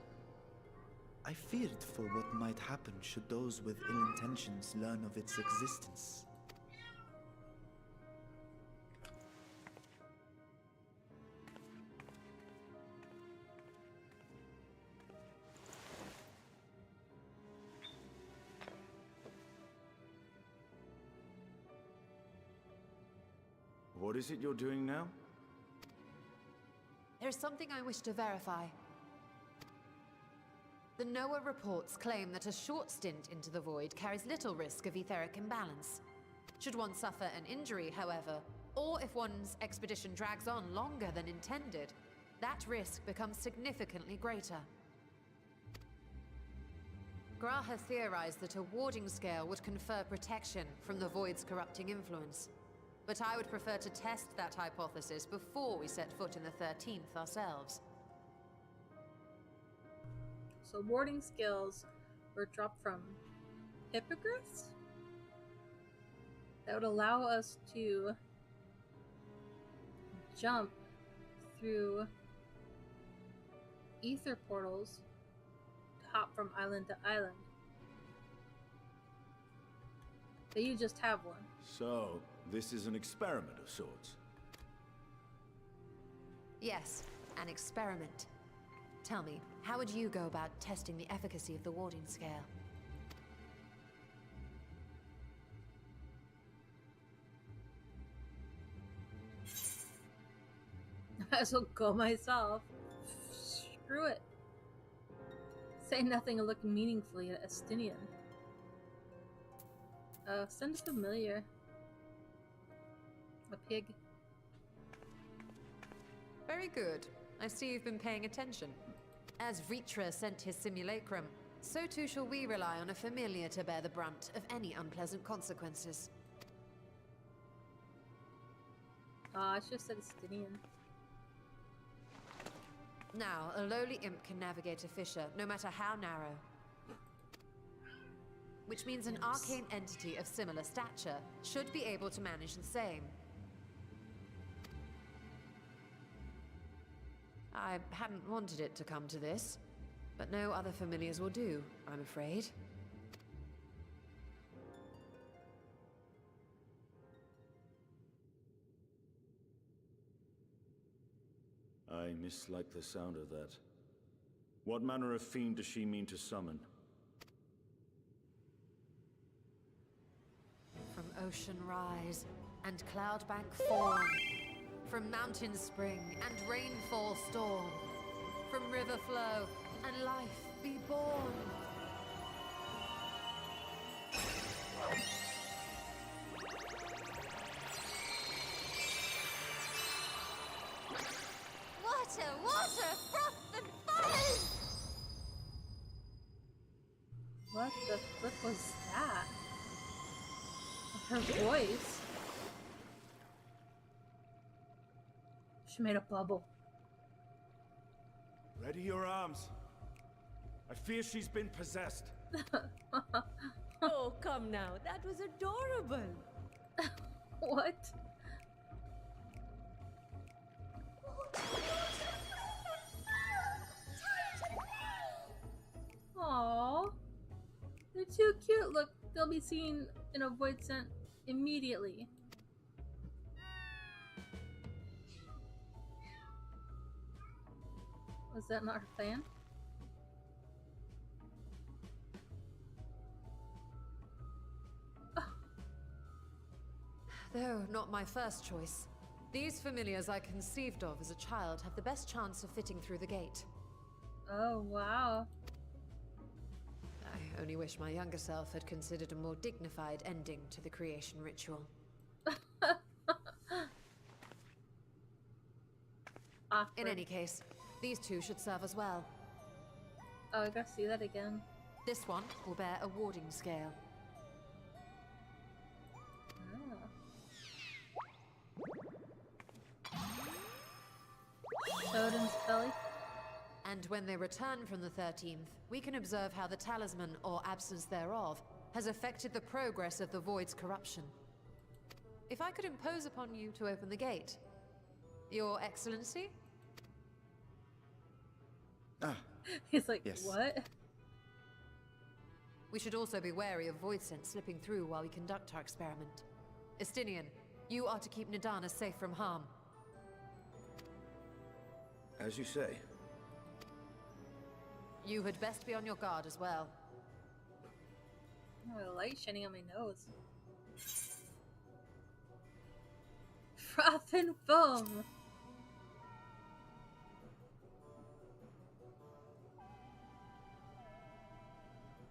I feared for what might happen should those with ill intentions learn of its existence. What is it you're doing now? There's something I wish to verify. The NOAA reports claim that a short stint into the void carries little risk of etheric imbalance. Should one suffer an injury, however, or if one's expedition drags on longer than intended, that risk becomes significantly greater. Gra has theorized that a warding scale would confer protection from the void's corrupting influence. But I would prefer to test that hypothesis before we set foot in the 13th ourselves. So warding skills were dropped from hippogriffs? That would allow us to jump through ether portals to hop from island to island. But you just have one. So, this is an experiment of sorts. Yes, an experiment. Tell me, how would you go about testing the efficacy of the warding scale? I might as well go myself. Screw it. Say nothing and look meaningfully at Estinian. Send a familiar. A pig. Very good. I see you've been paying attention. As Vritra sent his simulacrum, so too shall we rely on a familiar to bear the brunt of any unpleasant consequences. I should have said Estinian. Now, a lowly imp can navigate a fissure, no matter how narrow. Which means an arcane entity of similar stature should be able to manage the same. I hadn't wanted it to come to this, but no other familiars will do, I'm afraid. I mislike the sound of that. What manner of fiend does she mean to summon? From ocean rise and cloudbank form, from mountain spring and rainfall storm, from river flow and life be born. Water, water, froth and foam! What the flip was that? Her voice. She made a bubble. Ready your arms. I fear she's been possessed. Oh, come now. That was adorable. What? Aww. They're too cute. Look, they'll be seen in a void scent immediately. Was that not her plan? Though not my first choice. These familiars I conceived of as a child have the best chance of fitting through the gate. Oh, wow. I only wish my younger self had considered a more dignified ending to the creation ritual. In any case, these two should serve as well. Oh, I gotta see that again. This one will bear a warding scale. Ah. Odin's belly. And when they return from the 13th, we can observe how the talisman, or absence thereof, has affected the progress of the Void's corruption. If I could impose upon you to open the gate. Your Excellency? Ah, He's like, Yes. what? We should also be wary of void scent slipping through while we conduct our experiment. Estinian, you are to keep Nidana safe from harm. As you say. You had best be on your guard as well. Oh, the light shining on my nose. Froth and foam!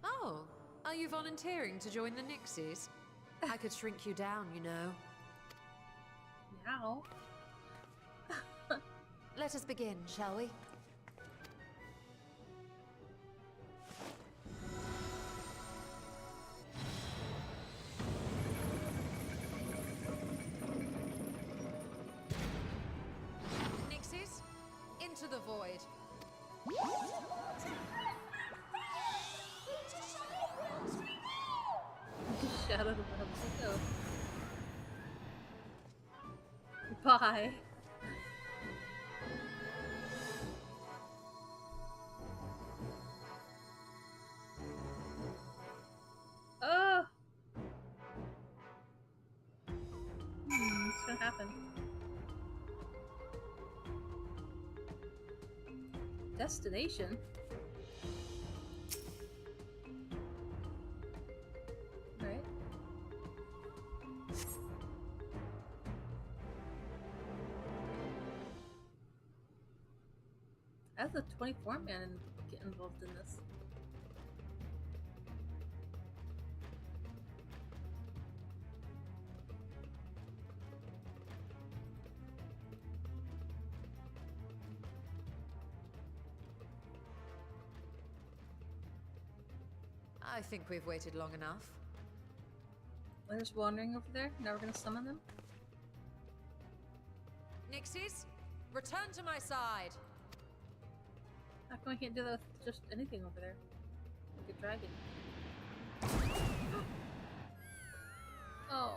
Oh, are you volunteering to join the Nixies? I could shrink you down, you know. Now? Let us begin, shall we? Nixies, into the void. Shadow of the World. Go. Bye. Oh! What's gonna happen? Destination? Right. As a 24-man get involved in this. I think we've waited long enough. They're just wandering over there. Now we're gonna summon them. Nixies, return to my side. How come I can't do that with just anything over there? Like a dragon. Oh.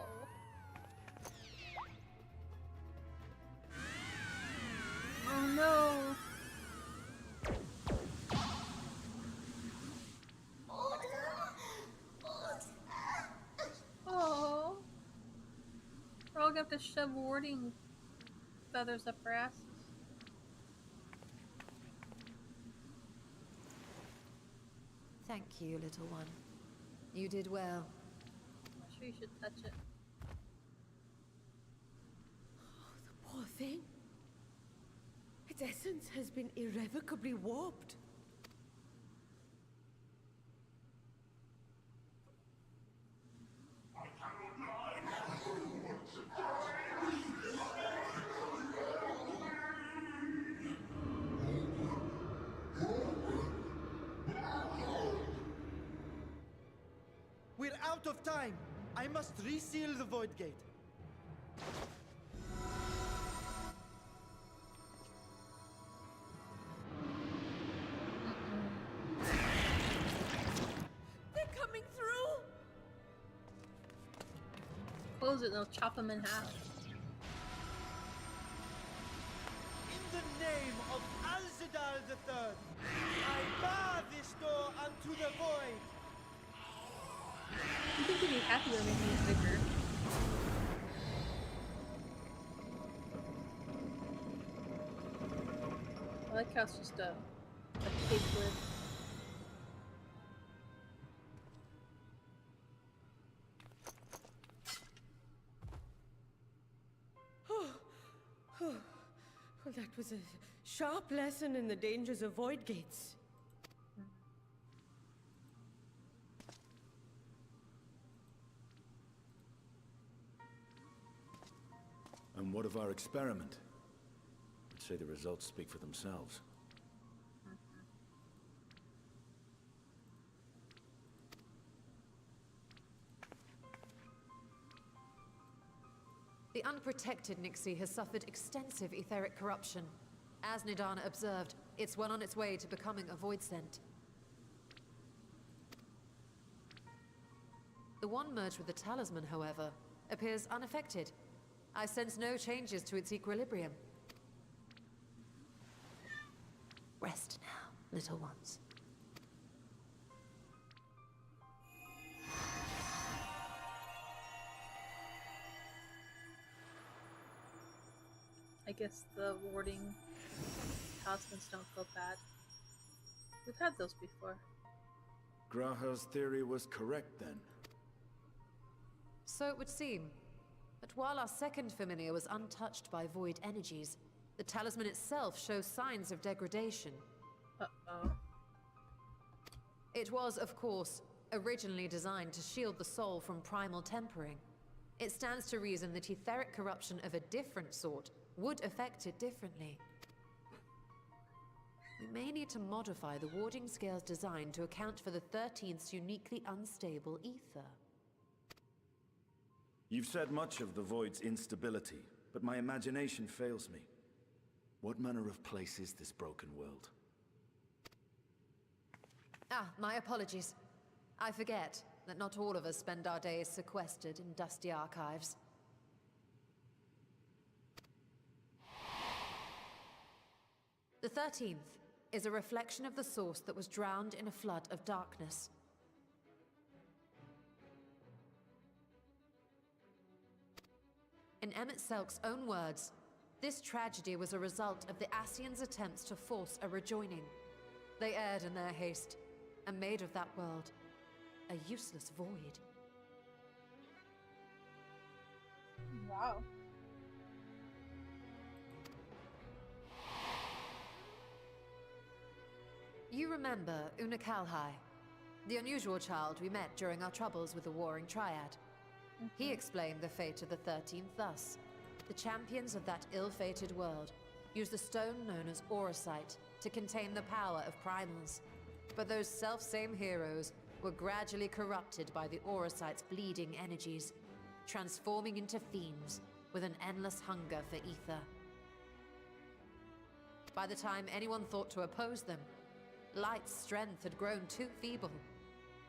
Oh no. Oh. We're all gonna have to shove warding feathers up our asses. Thank you, little one. You did well. I'm sure you should touch it. The poor thing. Its essence has been irrevocably warped. we're out of time. I must reseal the void gate. They're coming through! Close it and they'll chop them in half. In the name of Alzadal III, I bar this door unto the void. You think they'd be happy with making it bigger. I like how it's just a cake lid. Well, that was a sharp lesson in the dangers of void gates. And what of our experiment? I'd say the results speak for themselves. The unprotected Nixie has suffered extensive etheric corruption, As Nidana observed, it's well on its way to becoming a void scent. The one merged with the talisman, however, appears unaffected. I sense no changes to its equilibrium. Rest now, little ones. I guess the warding talismans don't go bad. We've had those before. Graha's theory was correct then. So it would seem. But while our second familiar was untouched by void energies, the talisman itself shows signs of degradation. Uh-oh. It was, of course, originally designed to shield the soul from primal tempering. It stands to reason that etheric corruption of a different sort would affect it differently. We may need to modify the warding scale's design to account for the 13th's uniquely unstable ether. You've said much of the Void's instability, but my imagination fails me. What manner of place is this broken world? Ah, my apologies. I forget that not all of us spend our days sequestered in dusty archives. The 13th is a reflection of the source that was drowned in a flood of darkness. In Emmett Selk's own words, this tragedy was a result of the Ascians' attempts to force a rejoining. They erred in their haste, and made of that world a useless void. Wow. You remember Una Kalhai, the unusual child we met during our troubles with the Warring Triad. He explained the fate of the 13th thus. The champions of that ill-fated world used a stone known as Auracite to contain the power of primals. But those self-same heroes were gradually corrupted by the Auracite's bleeding energies, transforming into fiends with an endless hunger for ether. By the time anyone thought to oppose them, Light's strength had grown too feeble,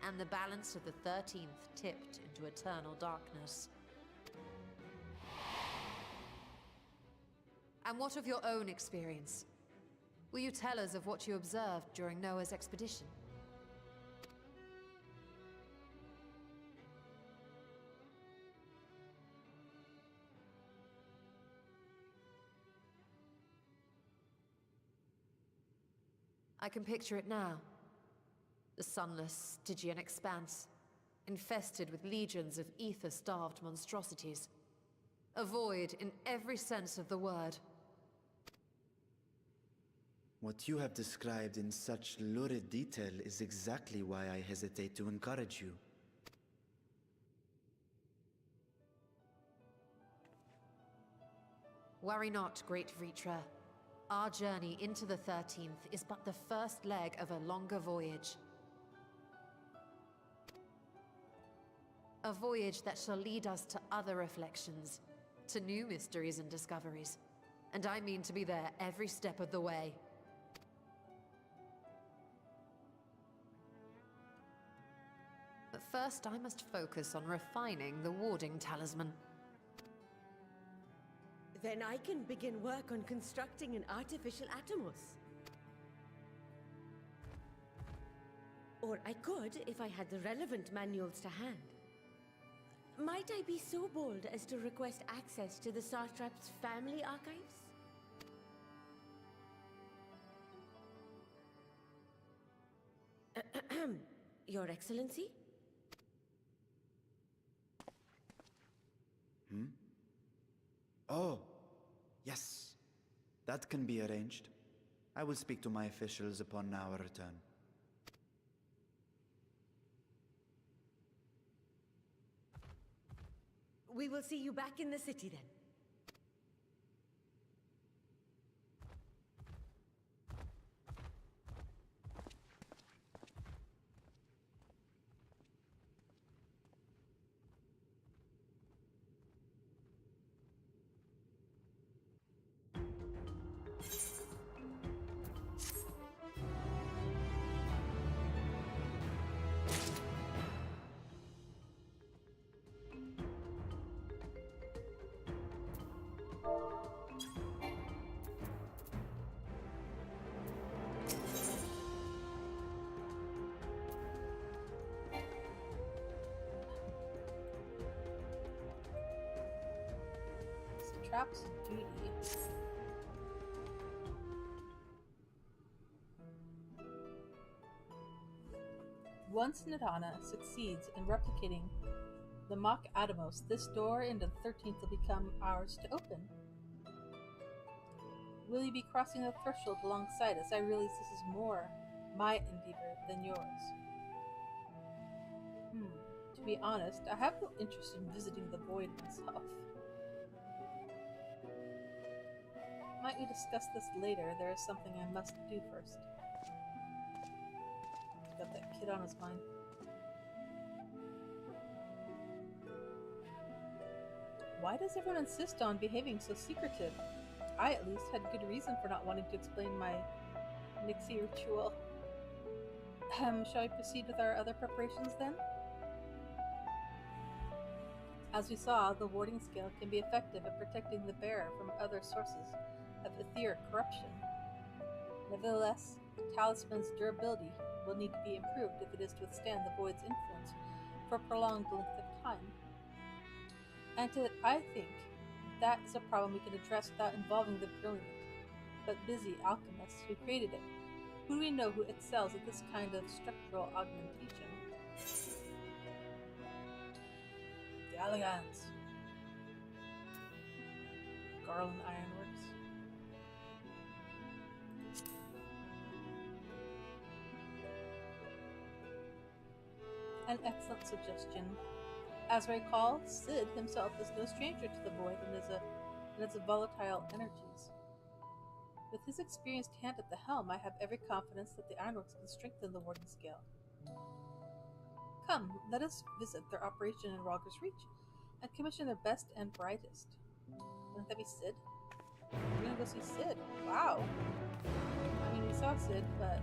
and the balance of the 13th tipped into eternal darkness. And what of your own experience? Will you tell us of what you observed during Noah's expedition? I can picture it now. The sunless, Stygian expanse, infested with legions of ether-starved monstrosities. A void in every sense of the word. What you have described in such lurid detail is exactly why I hesitate to encourage you. Worry not, great Vritra. Our journey into the 13th is but the first leg of a longer voyage. A voyage that shall lead us to other reflections, to new mysteries and discoveries. And I mean to be there every step of the way. But first I must focus on refining the warding talisman. Then I can begin work on constructing an artificial Atomos. Or I could if I had the relevant manuals to hand. Might I be so bold as to request access to the Satrap's family archives? Your Excellency? Oh, yes. That can be arranged. I will speak to my officials upon our return. We will see you back in the city then. Trap's duty. Once Nidana succeeds in replicating the Mach Atomos, this door into the 13th will become ours to open. Will you be crossing the threshold alongside us? I realize this is more my endeavor than yours. To be honest, I have no interest in visiting the void myself. Might we discuss this later? There is something I must do first. He's got that kid on his mind. Why does everyone insist on behaving so secretive? I, at least, had good reason for not wanting to explain my Nixie ritual. Shall I proceed with our other preparations then? As we saw, the warding scale can be effective at protecting the bearer from other sources of etheric corruption. Nevertheless, the talisman's durability will need to be improved if it is to withstand the void's influence for a prolonged length of time. And I think that is a problem we can address without involving the brilliant but busy alchemists who created it. Who do we know who excels at this kind of structural augmentation? The Alliance. Garland Ironworks. An excellent suggestion. As I recall, Sid himself is no stranger to the void and its volatile energies. With his experienced hand at the helm, I have every confidence that the Ironworks can strengthen the warding scale. Come, let us visit their operation in Rogger's Reach and commission their best and brightest. Wouldn't that be Sid? We're gonna go see Sid. Wow. I mean, we saw Sid, but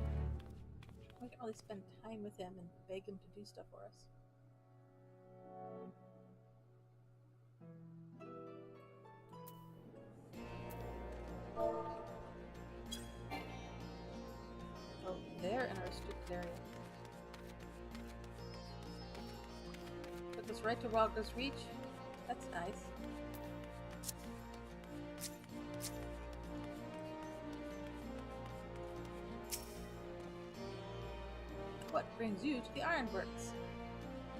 we can't really spend time with him and beg him to do stuff for us. Oh, they're in a restricted area. Took us right to Rogger's Reach. That's nice. What brings you to the Ironworks?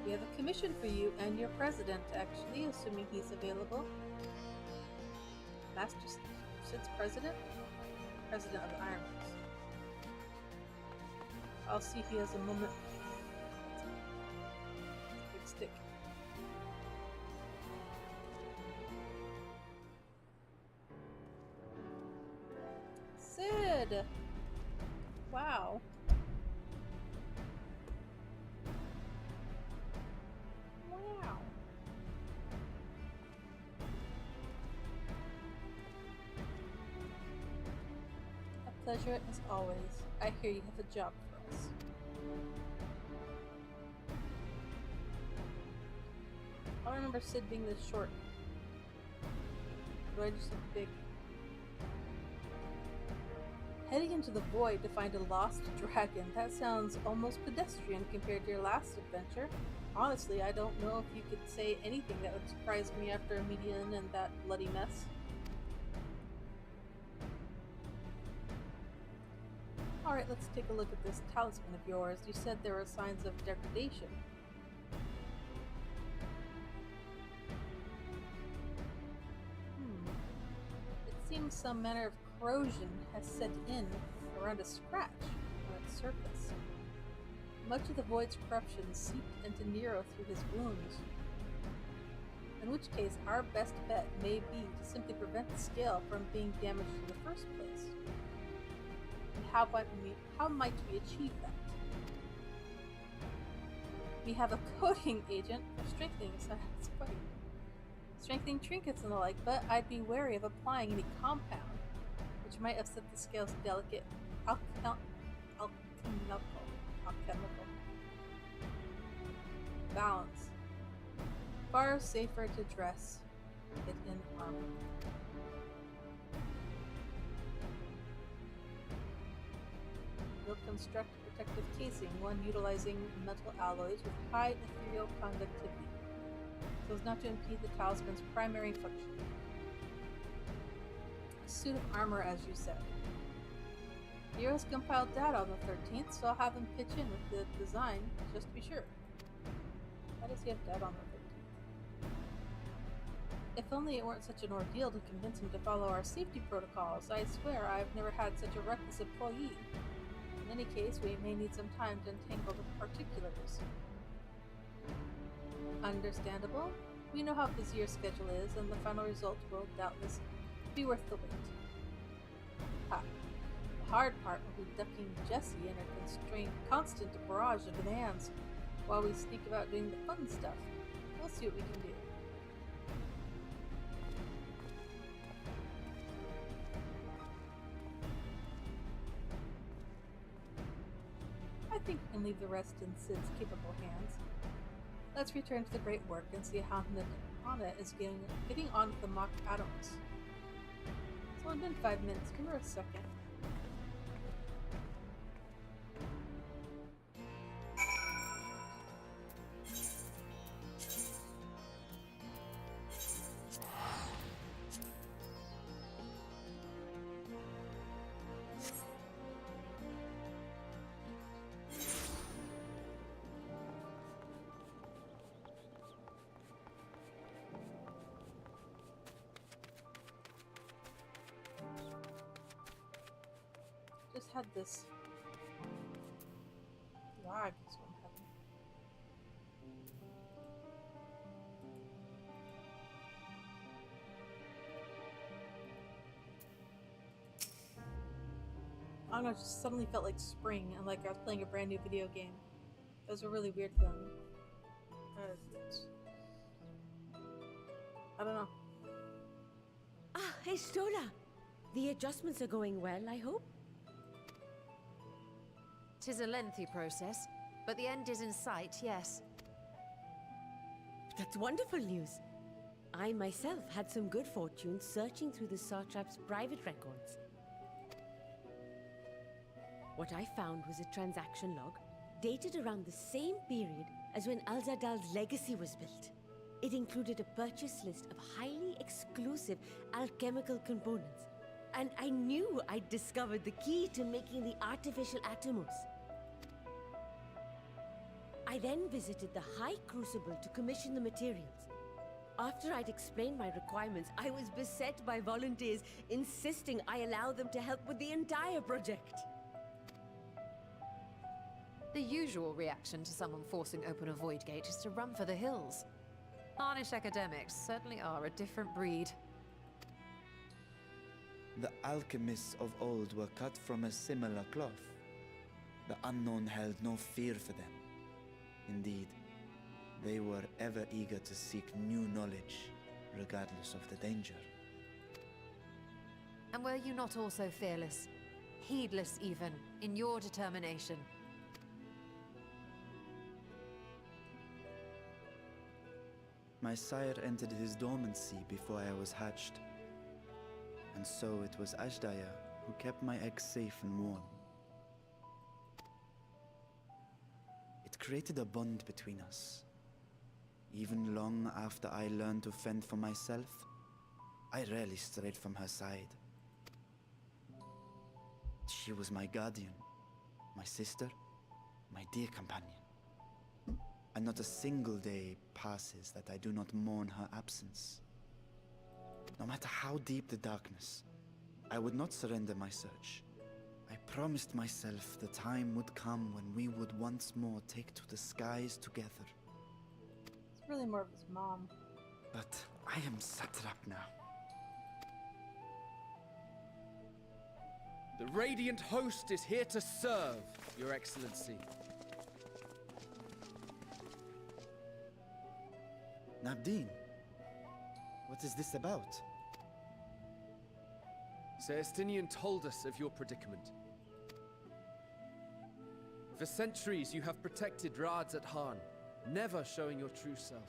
We have a commission for you and your president, actually, assuming he's available. Master Sid's president? President of the Ironworks. I'll see if he has a moment. Big stick. Sid! Wow. Wow. A pleasure as always. I hear you have a job for us. I don't remember Sid being this short. Do I just look big? Heading into the void to find a lost dragon. That sounds almost pedestrian compared to your last adventure. Honestly, I don't know if you could say anything that would surprise me after a median and that bloody mess. Alright, let's take a look at this talisman of yours. You said there were signs of degradation. It seems some manner of corrosion has set in around a scratch on its surface. Much of the void's corruption seeped into Nero through his wounds. In which case, our best bet may be to simply prevent the scale from being damaged in the first place. And how might we achieve that? We have a coating agent for strengthening trinkets and the like, but I'd be wary of applying any compound, which might upset the scale's delicate alchemical balance. Far safer to dress it in armor. We'll construct a protective casing, one utilizing metal alloys with high ethereal conductivity, so as not to impede the talisman's primary function. suit of armor, as you said. Heroes compiled data on the 13th, so I'll have him pitch in with the design, just to be sure. Why does he have data on the 13th? If only it weren't such an ordeal to convince him to follow our safety protocols. I swear I've never had such a reckless employee. In any case, we may need some time to untangle the particulars. Understandable. We know how busy your schedule is, and the final result will doubtless be worth the wait. The hard part will be ducking Jessie and her constant barrage of demands while we sneak about doing the fun stuff. We'll see what we can do. I think we can leave the rest in Sid's capable hands. Let's return to the great work and see how Hana is getting on with the mock atoms. It's only been 5 minutes. Give her a second. Just had this lag is what I'm having. I don't know, it just suddenly felt like spring and like I was playing a brand new video game. That was a really weird feeling. I don't know. Ah, hey Stola! The adjustments are going well, I hope? 'Tis a lengthy process, but the end is in sight, yes. That's wonderful news. I myself had some good fortune searching through the Satrap's private records. What I found was a transaction log dated around the same period as when Al-Zadal's legacy was built. It included a purchase list of highly exclusive alchemical components, and I knew I'd discovered the key to making the artificial atomos. I then visited the High Crucible to commission the materials. After I'd explained my requirements, I was beset by volunteers insisting I allow them to help with the entire project. The usual reaction to someone forcing open a void gate is to run for the hills. Harnish academics certainly are a different breed. The alchemists of old were cut from a similar cloth. The unknown held no fear for them. Indeed, they were ever eager to seek new knowledge, regardless of the danger. And were you not also fearless, heedless even, in your determination? My sire entered his dormancy before I was hatched. And so it was Ashdaya who kept my eggs safe and warm. It created a bond between us. Even long after I learned to fend for myself, I rarely strayed from her side. She was my guardian, my sister, my dear companion. And not a single day passes that I do not mourn her absence. No matter how deep the darkness, I would not surrender my search. I promised myself the time would come when we would once more take to the skies together. It's really more of his mom. But I am satrap now. The Radiant Host is here to serve, Your Excellency. Nabdeen, what is this about? Celestinian told us of your predicament. For centuries you have protected Rads at Han, never showing your true self,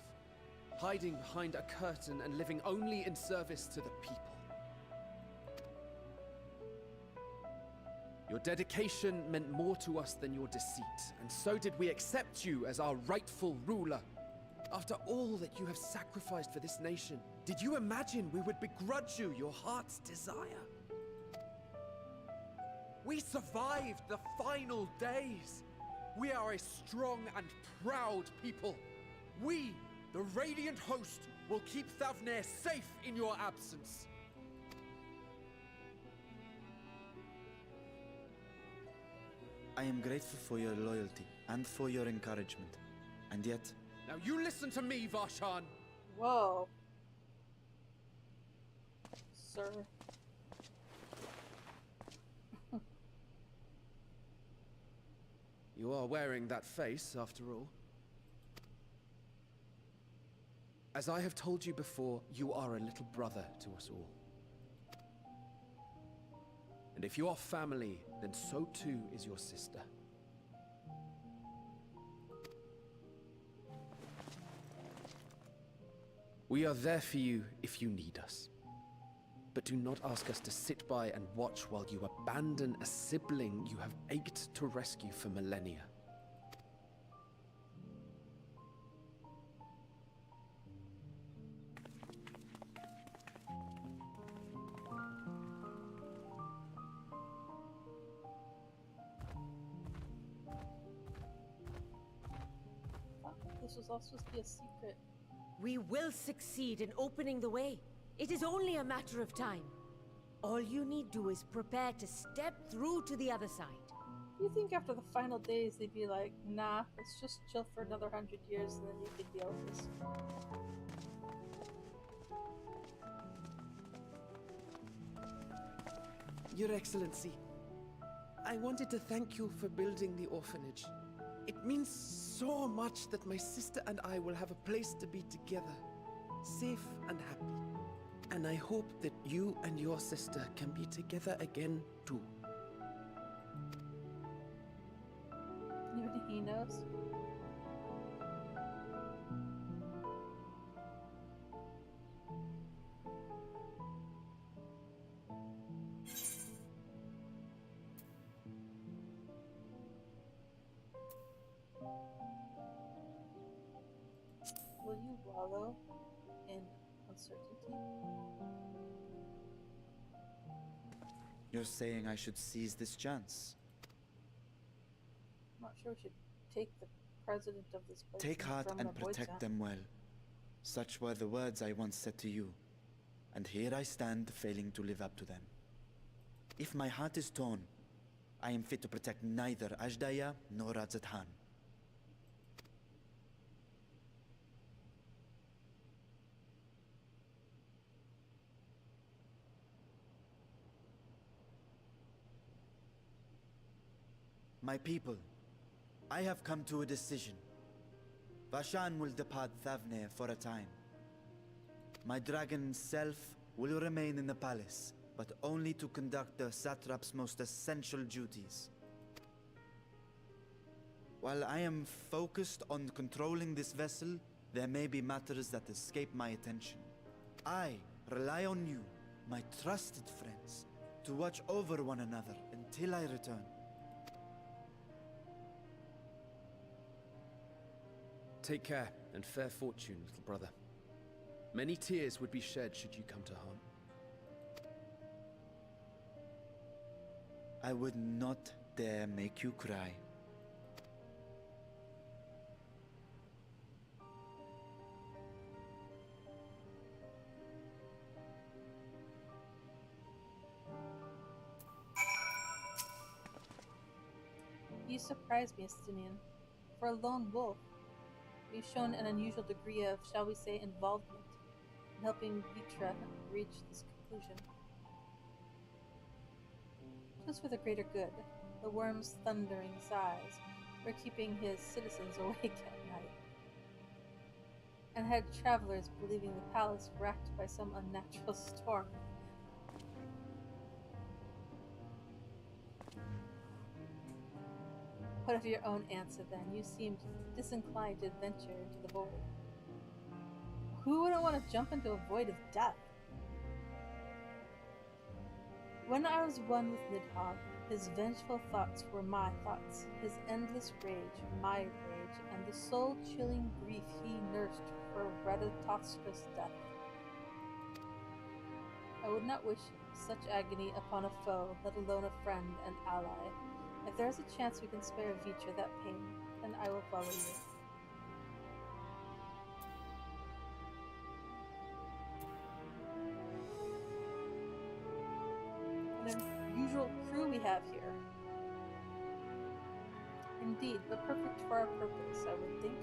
hiding behind a curtain and living only in service to the people. Your dedication meant more to us than your deceit, and so did we accept you as our rightful ruler. After all that you have sacrificed for this nation, did you imagine we would begrudge you your heart's desire? We survived the final days. We are a strong and proud people. We, the Radiant Host, will keep Thavnair safe in your absence. I am grateful for your loyalty and for your encouragement. And yet, Now you listen to me, Varshan. Whoa. Sir. You are wearing that face, after all. As I have told you before, you are a little brother to us all. And if you are family, then so too is your sister. We are there for you if you need us. But do not ask us to sit by and watch while you abandon a sibling you have ached to rescue for millennia. Fuck, this was all supposed to be a secret. We will succeed in opening the way. It is only a matter of time. All you need do is prepare to step through to the other side. You think after the final days they'd be like, nah, let's just chill for another 100 years and then you can deal with this. Your Excellency, I wanted to thank you for building the orphanage. It means so much that my sister and I will have a place to be together, safe and happy. And I hope that you and your sister can be together again too. Even he knows. Will you wallow in uncertainty? you're saying I should seize this chance. I'm not sure we should take the president of this place. Take heart throw him in and a void protect sent. them well. Such were the words I once said to you, and here I stand failing to live up to them. If my heart is torn, I am fit to protect neither Ajdaya nor Radzathan. My people, I have come to a decision. Vashan will depart Thavnair for a time. My dragon self will remain in the palace, but only to conduct the satrap's most essential duties. While I am focused on controlling this vessel, there may be matters that escape my attention. I rely on you, my trusted friends, to watch over one another until I return. Take care and fair fortune, little brother. Many tears would be shed should you come to harm. I would not dare make you cry. You surprise me, Estinian. For a lone wolf, you've shown an unusual degree of, shall we say, involvement in helping Vitra reach this conclusion. Just for the greater good, the worm's thundering sighs were keeping his citizens awake at night, and had travelers believing the palace racked by some unnatural storm. What of your own answer, then? You seemed disinclined to venture into the void. Who wouldn't want to jump into a void of death? When I was one with Nidhogg, his vengeful thoughts were my thoughts, his endless rage, my rage, and the soul-chilling grief he nursed for Ratatoska's death. I would not wish such agony upon a foe, let alone a friend and ally. If there is a chance we can spare Vitra that pain, then I will follow you. An unusual crew we have here. Indeed, but perfect for our purpose, I would think.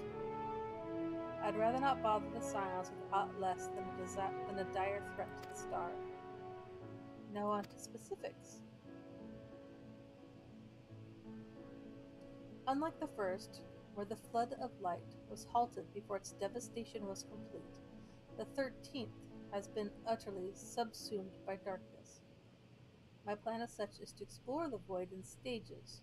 I'd rather not bother the Scions with aught less than a dire threat to the star. Now on to specifics. Unlike the first, where the flood of light was halted before its devastation was complete, the 13th has been utterly subsumed by darkness. My plan as such is to explore the void in stages,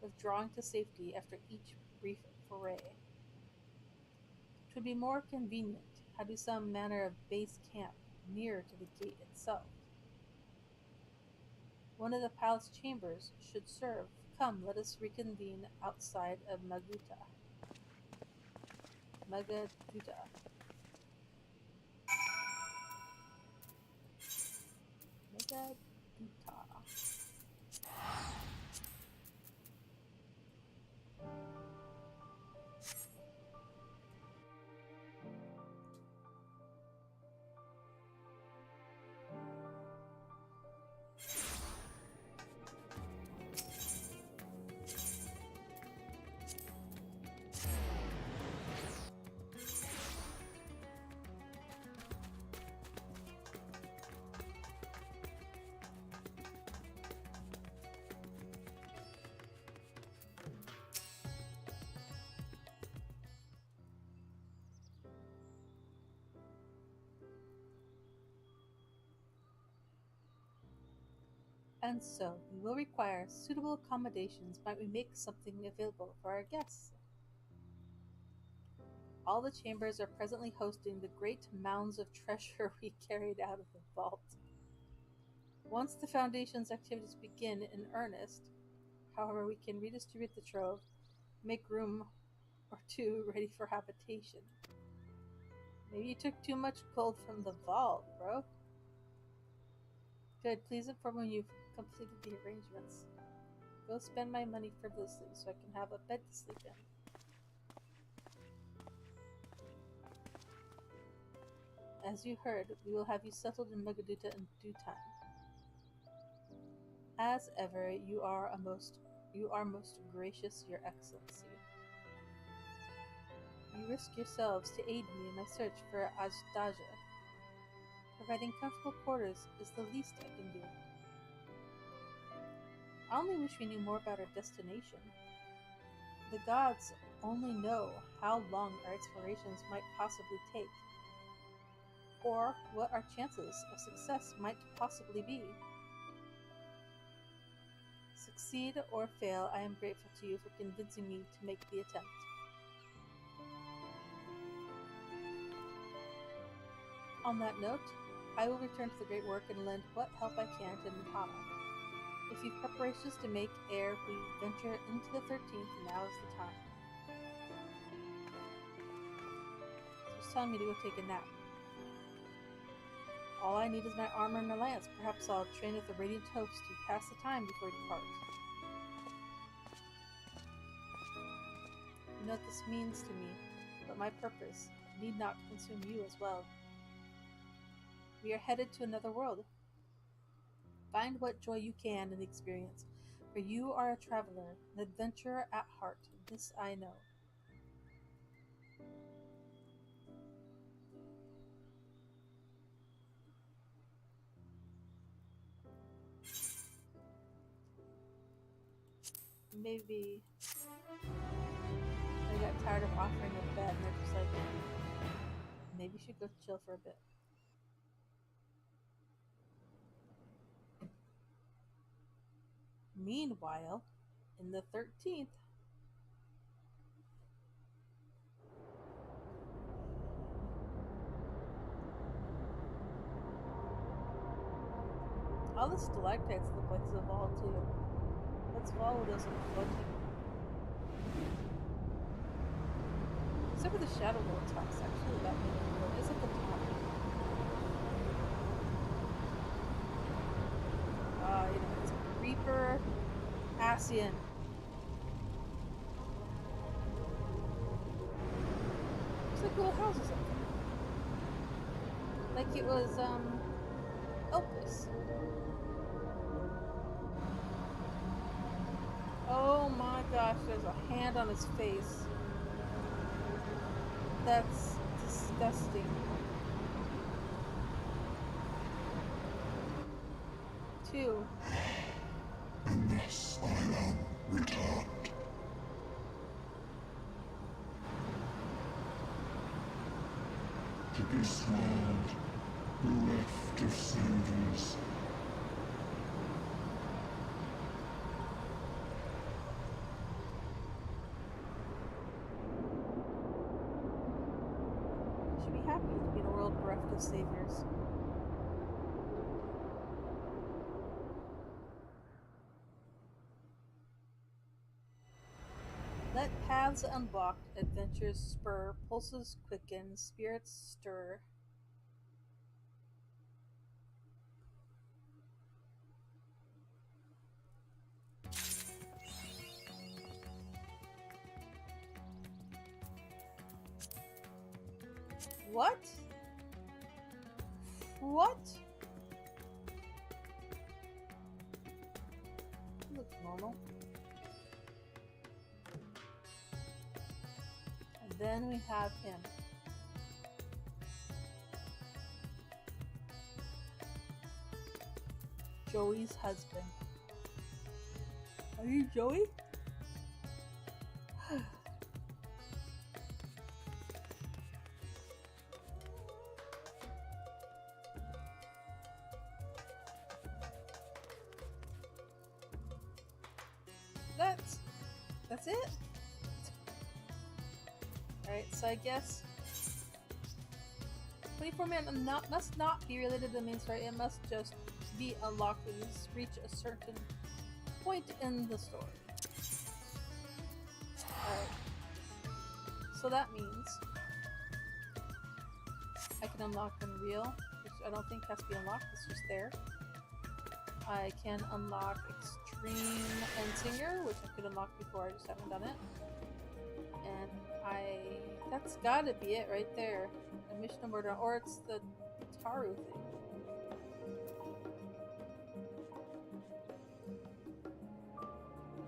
withdrawing to safety after each brief foray. It would be more convenient had we some manner of base camp nearer to the gate itself. One of the palace chambers should serve. Come, let us reconvene outside of Magaduta. Magaduta. And so, we will require suitable accommodations. Might we make something available for our guests? All the chambers are presently hosting the great mounds of treasure we carried out of the vault. Once the Foundation's activities begin in earnest, however, we can redistribute the trove, make room or two ready for habitation. Maybe you took too much gold from the vault, bro. Good, please inform when you've completed the arrangements. Go spend my money frivolously so I can have a bed to sleep in. As you heard, we will have you settled in Magaduta in due time. As ever, you are most gracious, Your Excellency. You risk yourselves to aid me in my search for Azdaja. Providing comfortable quarters is the least I can do. I only wish we knew more about our destination. The gods only know how long our explorations might possibly take, or what our chances of success might possibly be. Succeed or fail, I am grateful to you for convincing me to make the attempt. On that note, I will return to the great work and lend what help I can to Nitana. If you've preparations to make ere we venture into the 13th, now is the time. She's telling me to go take a nap. All I need is my armor and a lance. Perhaps I'll train with the Radiant Host to pass the time before we depart. You know what this means to me, but my purpose need not consume you as well. We are headed to another world. Find what joy you can in the experience, for you are a traveler, an adventurer at heart. This I know. Maybe I got tired of offering a bed and they're just like, maybe you should go chill for a bit. Meanwhile, in the 13th, all the stalactites look like Zaval too. What's Zaval doesn't look like? Except for the Shadow Lord's house, actually, that is at the top. It's a Reaper Ascian. Looks like little houses up there. Like it was, Elpis. Oh my gosh, there's a hand on his face. That's disgusting. Two. Unless I am returned. To this world, bereft of saviors. You should be happy to be in a world bereft of saviors. Let paths unblocked, adventures spur, pulses quicken, spirits stir. What? What? Looks normal. And then we have him. Joey's husband. Are you Joey? That's it? Alright, so I guess 24-man must not be related to the main story. It must just be unlocked when you reach a certain point in the story. Alright. So that means I can unlock Unreal, which I don't think has to be unlocked, it's just there. I can unlock Extreme and Singer, which I could unlock before, I just haven't done it. And that's gotta be it right there. A mission of murder, or it's the Taru thing.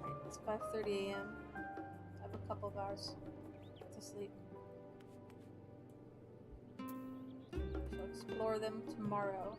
Right, it's 5:30 a.m. I have a couple of hours to sleep. I'll explore them tomorrow.